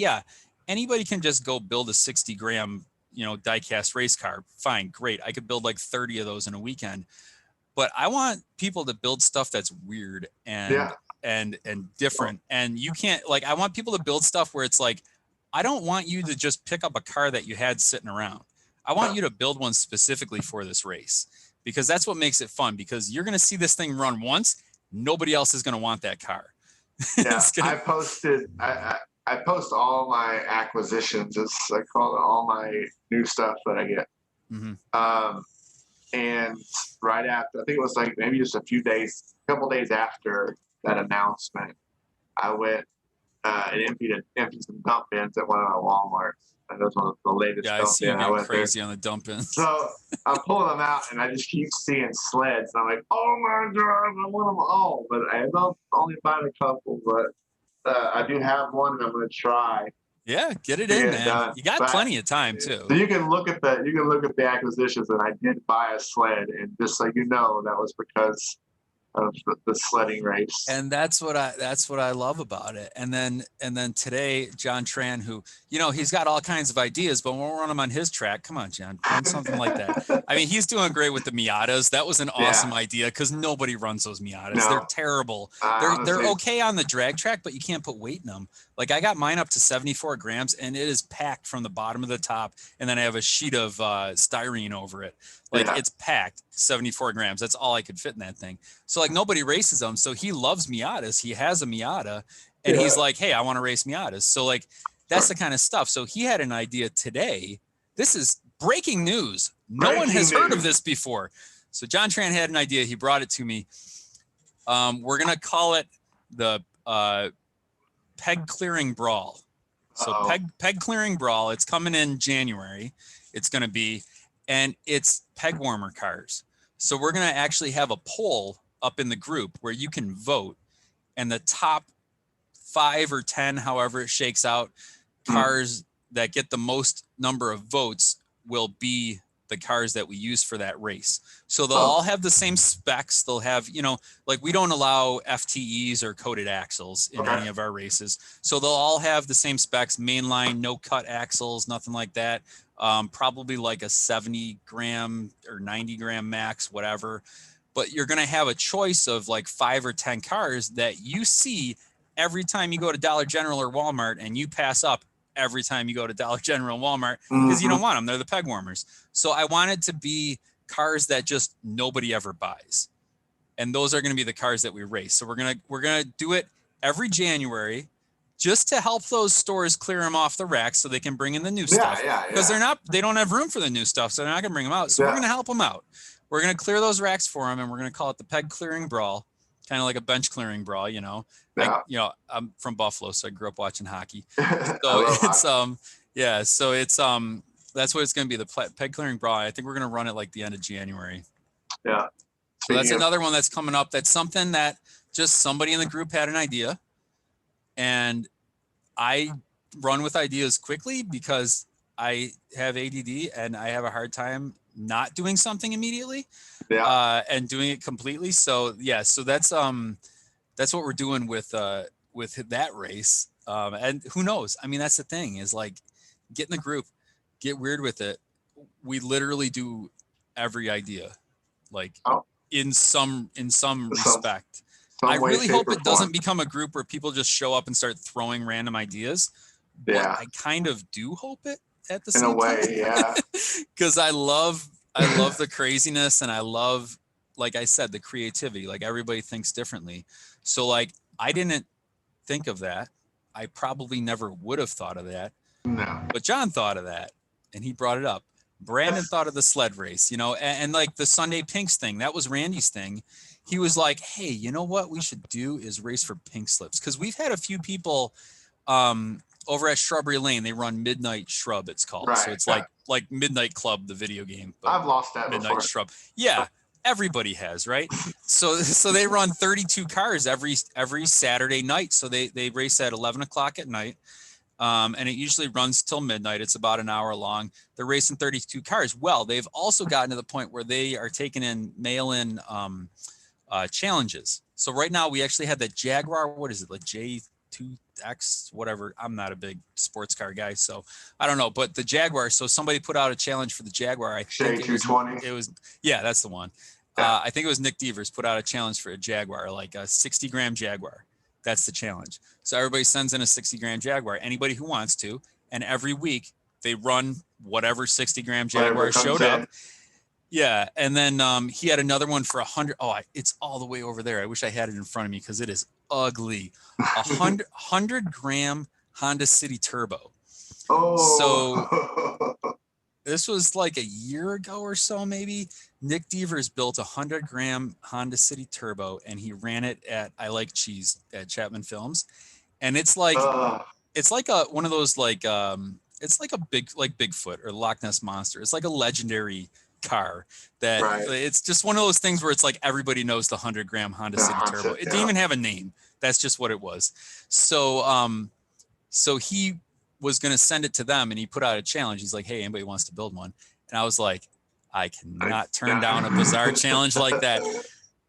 anybody can just go build a 60 gram diecast race car. Fine, great. I could build like 30 of those in a weekend, but I want people to build stuff that's weird and different. And you can't like, I want people to build stuff where it's like, I don't want you to just pick up a car that you had sitting around. I want you to build one specifically for this race because that's what makes it fun because you're going to see this thing run once. Nobody else is going to want that car. I posted, I post all my acquisitions. It's I call it all my new stuff that I get. And right after, I think it was like maybe just a couple days after that announcement, I went and emptied some dump bins at one of my Walmarts. And those were the latest. Yeah, I see you getting crazy on the dump bins. So I'm pulling them out, and I just keep seeing sleds. And I'm like, oh my god, I want them all, but I end up only buying a couple. But I do have one, and I'm going to try. Yeah, get it in, man. Done. You got plenty of time too. So you can look at the acquisitions, and I did buy a sled, and just so you know, that was because of the sledding race. And that's what I love about it. And then today, John Tran, who, he's got all kinds of ideas, but when we'll run him on his track, come on, John, run something like that. I mean, he's doing great with the Miatas. That was an awesome idea because nobody runs those Miatas. No. They're terrible. They're okay on the drag track, but you can't put weight in them. Like I got mine up to 74 grams and it is packed from the bottom of the top. And then I have a sheet of styrene over it. Like it's packed 74 grams. That's all I could fit in that thing. So like nobody races them. So he loves Miatas. He has a Miata and he's like, hey, I want to race Miatas. So like, that's the kind of stuff. So he had an idea today. This is breaking news. No one has heard of this before. So John Tran had an idea. He brought it to me. We're going to call it the Peg Clearing Brawl. So peg Clearing Brawl. It's coming in January. It's going to be, and it's peg warmer cars. So we're going to actually have a poll up in the group where you can vote, and the top 5 or 10, however it shakes out, cars that get the most number of votes will be the cars that we use for that race. So they'll all have the same specs. They'll have, like we don't allow FTEs or coated axles in any of our races. So they'll all have the same specs, mainline, no cut axles, nothing like that. Probably like a 70 gram or 90 gram max, whatever. But you're going to have a choice of like 5 or 10 cars that you see every time you go to Dollar General or Walmart, and you pass up every time you go to Dollar General and Walmart because you don't want them. They're the peg warmers. So I wanted to be cars that just nobody ever buys. And those are going to be the cars that we race. So we're going to do it every January just to help those stores clear them off the racks so they can bring in the new stuff. Because they don't have room for the new stuff. So they're not going to bring them out. So we're going to help them out. We're going to clear those racks for them, and we're going to call it the Peg Clearing Brawl, kind of like a bench clearing brawl, I'm from Buffalo, so I grew up watching hockey. So it's That's what it's going to be, the peg clearing brawl. I think we're going to run it like the end of January. Yeah. So that's another one that's coming up. That's something that just somebody in the group had an idea, and I run with ideas quickly because I have ADD and I have a hard time not doing something immediately, and doing it completely. So yeah, so that's what we're doing with that race. And who knows? I mean, that's the thing, is like, get in the group, get weird with it. We literally do every idea, like in some respect. I really hope it doesn't become a group where people just show up and start throwing random ideas. But I kind of do hope it at the same time. In a way, yeah. Because I love the craziness, and I love, like I said, the creativity. Like, everybody thinks differently. So like, I didn't think of that. I probably never would have thought of that. No. But John thought of that, and he brought it up. Brandon thought of the sled race, and like the Sunday Pinks thing. That was Randy's thing. He was like, hey, you know what we should do is race for pink slips. Because we've had a few people over at Shrubbery Lane. They run Midnight Shrub, it's called. Right, so it's like Midnight Club, the video game. But I've lost that Midnight before. Shrub. Yeah, everybody has, right? So they run 32 cars every Saturday night. So they race at 11 o'clock at night. And it usually runs till midnight. It's about an hour long. They're racing 32 cars. Well, they've also gotten to the point where they are taking in mail-in challenges. So right now we actually had the Jaguar. What is it? Like J2X, whatever. I'm not a big sports car guy, so I don't know. But the Jaguar. So somebody put out a challenge for the Jaguar. I think J220. It was yeah, that's the one. Yeah. I think it was Nick Devers put out a challenge for a Jaguar, like a 60-gram Jaguar. That's the challenge. So everybody sends in a 60-gram Jaguar, anybody who wants to. And every week they run whatever 60-gram Jaguar showed up. Yeah. And then he had another one for 100. Oh, it's all the way over there. I wish I had it in front of me because it is ugly. 100-gram Honda City Turbo. Oh. So this was like a year ago or so, maybe. Nick Devers built a 100-gram Honda City Turbo, and he ran it at I Like Cheese at Chapman Films. And it's like it's like one of those it's like a Bigfoot or Loch Ness Monster. It's like a legendary car that it's just one of those things where it's like everybody knows the 100-gram Honda City Turbo. It didn't even have a name. That's just what it was. So so he was going to send it to them, and he put out a challenge. He's like, hey, anybody wants to build one? And I was like, I cannot turn down a bizarre challenge like that.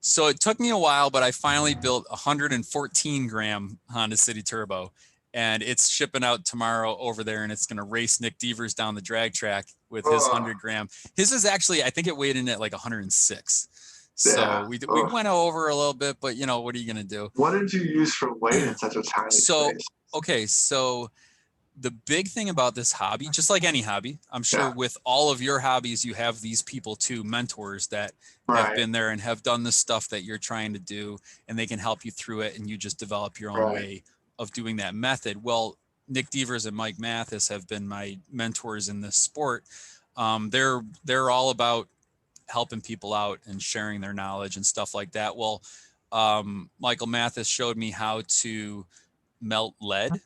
So it took me a while, but I finally built a 114-gram Honda City Turbo, and it's shipping out tomorrow over there, and it's going to race Nick Devers down the drag track with his 100-gram. His is actually, I think it weighed in at like 106. So we went over a little bit, but what are you going to do? What did you use for weight in such a tiny space? Okay, so the big thing about this hobby, just like any hobby, I'm sure with all of your hobbies, you have these people too, mentors that have been there and have done the stuff that you're trying to do, and they can help you through it, and you just develop your own way of doing that method. Well, Nick Devers and Mike Mathis have been my mentors in this sport. They're all about helping people out and sharing their knowledge and stuff like that. Well, Michael Mathis showed me how to melt lead.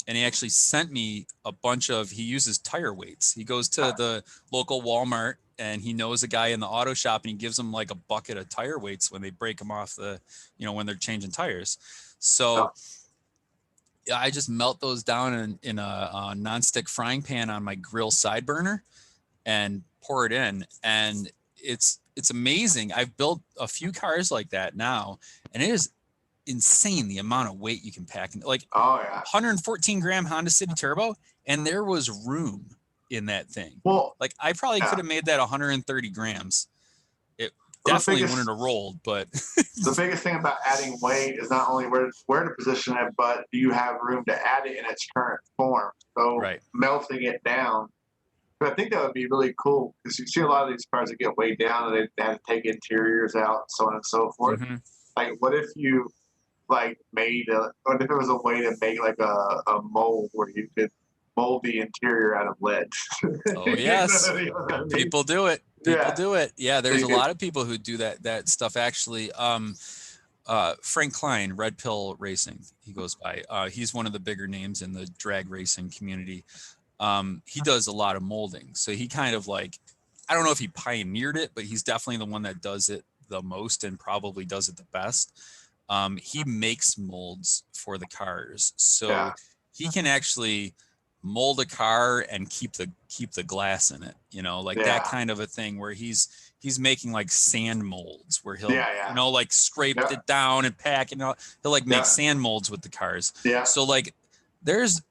And he actually sent me a bunch he uses tire weights. He goes to the local Walmart, and he knows a guy in the auto shop, and he gives them like a bucket of tire weights when they break them off when they're changing tires. So I just melt those down in a nonstick frying pan on my grill side burner and pour it in. And it's amazing. I've built a few cars like that now, and it is insane the amount of weight you can pack in, like 114-gram Honda City Turbo, and there was room in that thing. Well, like I probably could have made that 130 grams. It definitely wouldn't have rolled, but the biggest thing about adding weight is not only where to position it, but do you have room to add it in its current form? So melting it down. But I think that would be really cool, because you see a lot of these cars that get weighed down and they have to take interiors out, so on and so forth. Mm-hmm. Like, what if you what if it was a way to make like a mold where you could mold the interior out of lead? Oh yes. People do it. People do it. Yeah, there's a lot of people who do that stuff actually. Frank Klein, Red Pill Racing, he goes by. He's one of the bigger names in the drag racing community. he does a lot of molding. So he kind of like, I don't know if he pioneered it, but he's definitely the one that does it the most and probably does it the best. He makes molds for the cars. So he can actually mold a car and keep the glass in it, you know, like that kind of a thing where he's making like sand molds where he'll, you know, like scrape it down and pack it out. He'll like make sand molds with the cars. So like there's,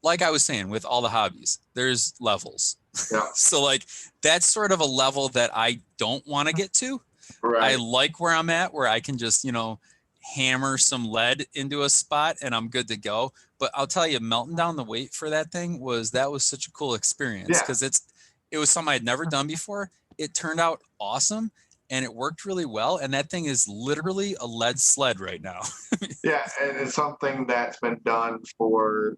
like I was saying, with all the hobbies, there's levels. So like that's sort of a level that I don't want to get to. I like where I'm at, where I can just, you know, hammer some lead into a spot and I'm good to go. But I'll tell you, melting down the weight for that thing was such a cool experience, because it was something I'd never done before. It turned out awesome and it worked really well. And that thing is literally a lead sled right now. And it's something that's been done for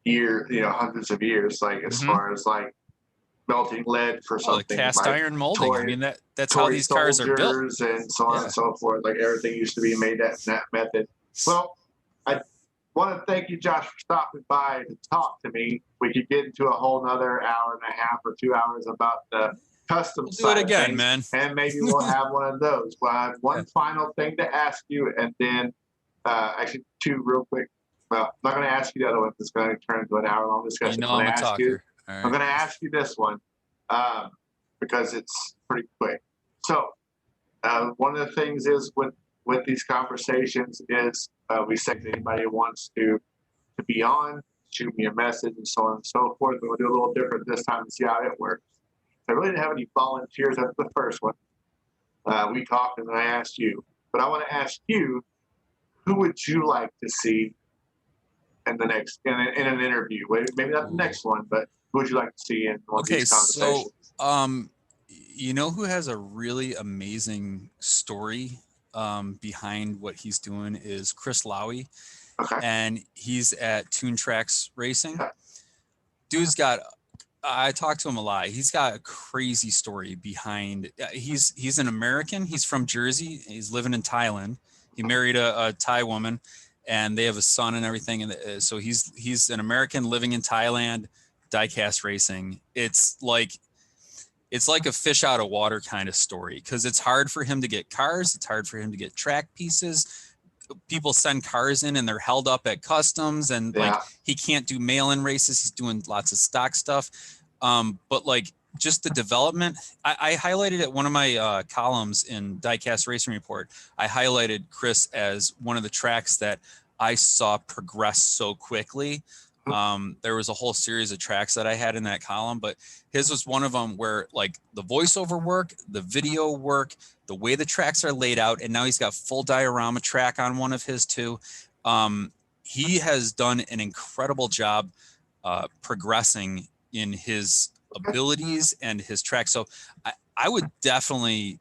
years, you know, hundreds of years, like as far as like melting lead for something. The cast iron molding. I mean, that's how these cars are built. And so on and so forth. Like everything used to be made that method. Well, I want to thank you, Josh, for stopping by to talk to me. We could get into a whole nother hour and a half or 2 hours about the custom side. Do it again, of things, man. And maybe we'll have one of those. Well, I have one final thing to ask you, and then actually two real quick. Well, I'm not going to ask you the other one. It's going to turn into an hour-long discussion. You know I'm a talker. I'm going to ask you this one because it's pretty quick. So one of the things is with these conversations is we say to anybody who wants to be on, shoot me a message and so on and so forth. But we'll do a little different this time and see how it works. I really didn't have any volunteers after the first one. We talked and then I asked you. But I want to ask you, who would you like to see in the next in an interview? Maybe not the next one, but who would you like to see in one of these conversations? So you know who has a really amazing story behind what he's doing is Chris Lowy. And he's at Toon Tracks Racing. Dude's got, I talk to him a lot. He's got a crazy story behind. He's an American. He's from Jersey. He's living in Thailand. He married a Thai woman, and they have a son and everything. And so he's an American living in Thailand, diecast racing. It's like a fish out of water kind of story, because it's hard for him to get cars. It's hard for him to get track pieces. People send cars in and they're held up at customs, and like he can't do mail-in races. He's doing lots of stock stuff. But like just the development, I highlighted it one of my columns in Diecast Racing Report. I highlighted Chris as one of the tracks that I saw progress so quickly. There was a whole series of tracks that I had in that column, but his was one of them where like the voiceover work, the video work, the way the tracks are laid out, and now he's got full diorama track on one of his too. He has done an incredible job progressing in his abilities and his track. So I would definitely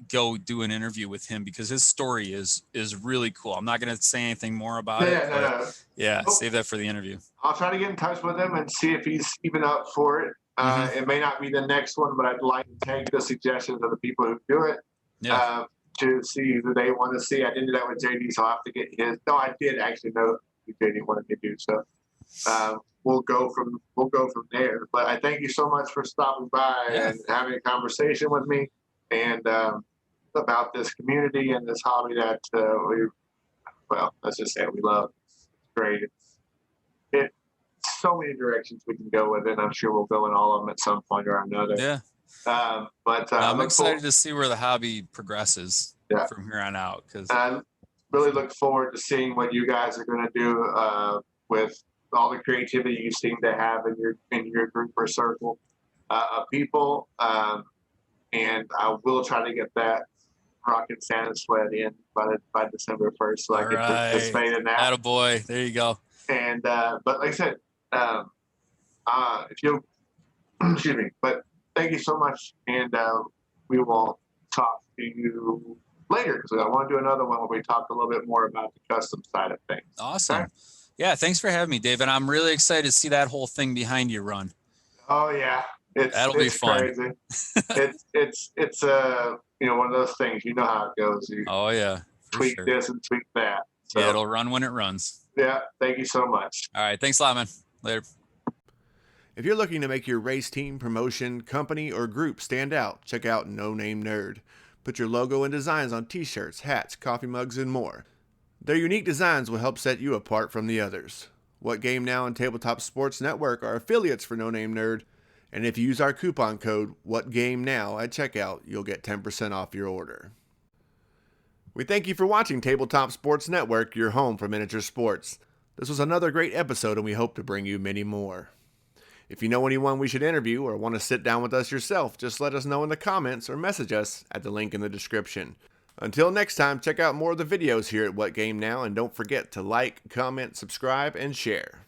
go do an interview with him, because his story is really cool. I'm not going to say anything more about it. Yeah, save that for the interview. I'll try to get in touch with him and see if he's even up for it. It may not be the next one, but I'd like to take the suggestions of the people who do it to see who they want to see. I didn't do that with JD, so I'll have to get his. No, I did actually know who JD wanted to do. So we'll go from there. But I thank you so much for stopping by and having a conversation with me and about this community and this hobby that let's just say we love. It's great. It's so many directions we can go with it. I'm sure we'll go in all of them at some point or another. Yeah. But I'm excited to see where the hobby progresses from here on out. Because I really look forward to seeing what you guys are going to do with all the creativity you seem to have in your group or circle of people. And I will try to get that Rockin' Santa sled in by December 1st, so I can participate in that. Attaboy. There you go. And but like I said, if you excuse me, but thank you so much, and we will talk to you later, because I want to do another one where we talk a little bit more about the custom side of things. Awesome. Okay? Yeah, thanks for having me, Dave. And I'm really excited to see that whole thing behind you run. Oh yeah, that'll be fun. Crazy. it's one of those things. You know how it goes. You tweak this and tweak that. So, yeah, it'll run when it runs. Yeah, thank you so much. All right, thanks a lot, man. Later. If you're looking to make your race team, promotion, company, or group stand out, check out No Name Nerd. Put your logo and designs on t-shirts, hats, coffee mugs, and more. Their unique designs will help set you apart from the others. What Game Now and Tabletop Sports Network are affiliates for No Name Nerd, and if you use our coupon code WhatGameNow at checkout, you'll get 10% off your order. We thank you for watching Tabletop Sports Network, your home for miniature sports. This was another great episode, and we hope to bring you many more. If you know anyone we should interview or want to sit down with us yourself, just let us know in the comments or message us at the link in the description. Until next time, check out more of the videos here at What Game Now, and don't forget to like, comment, subscribe, and share.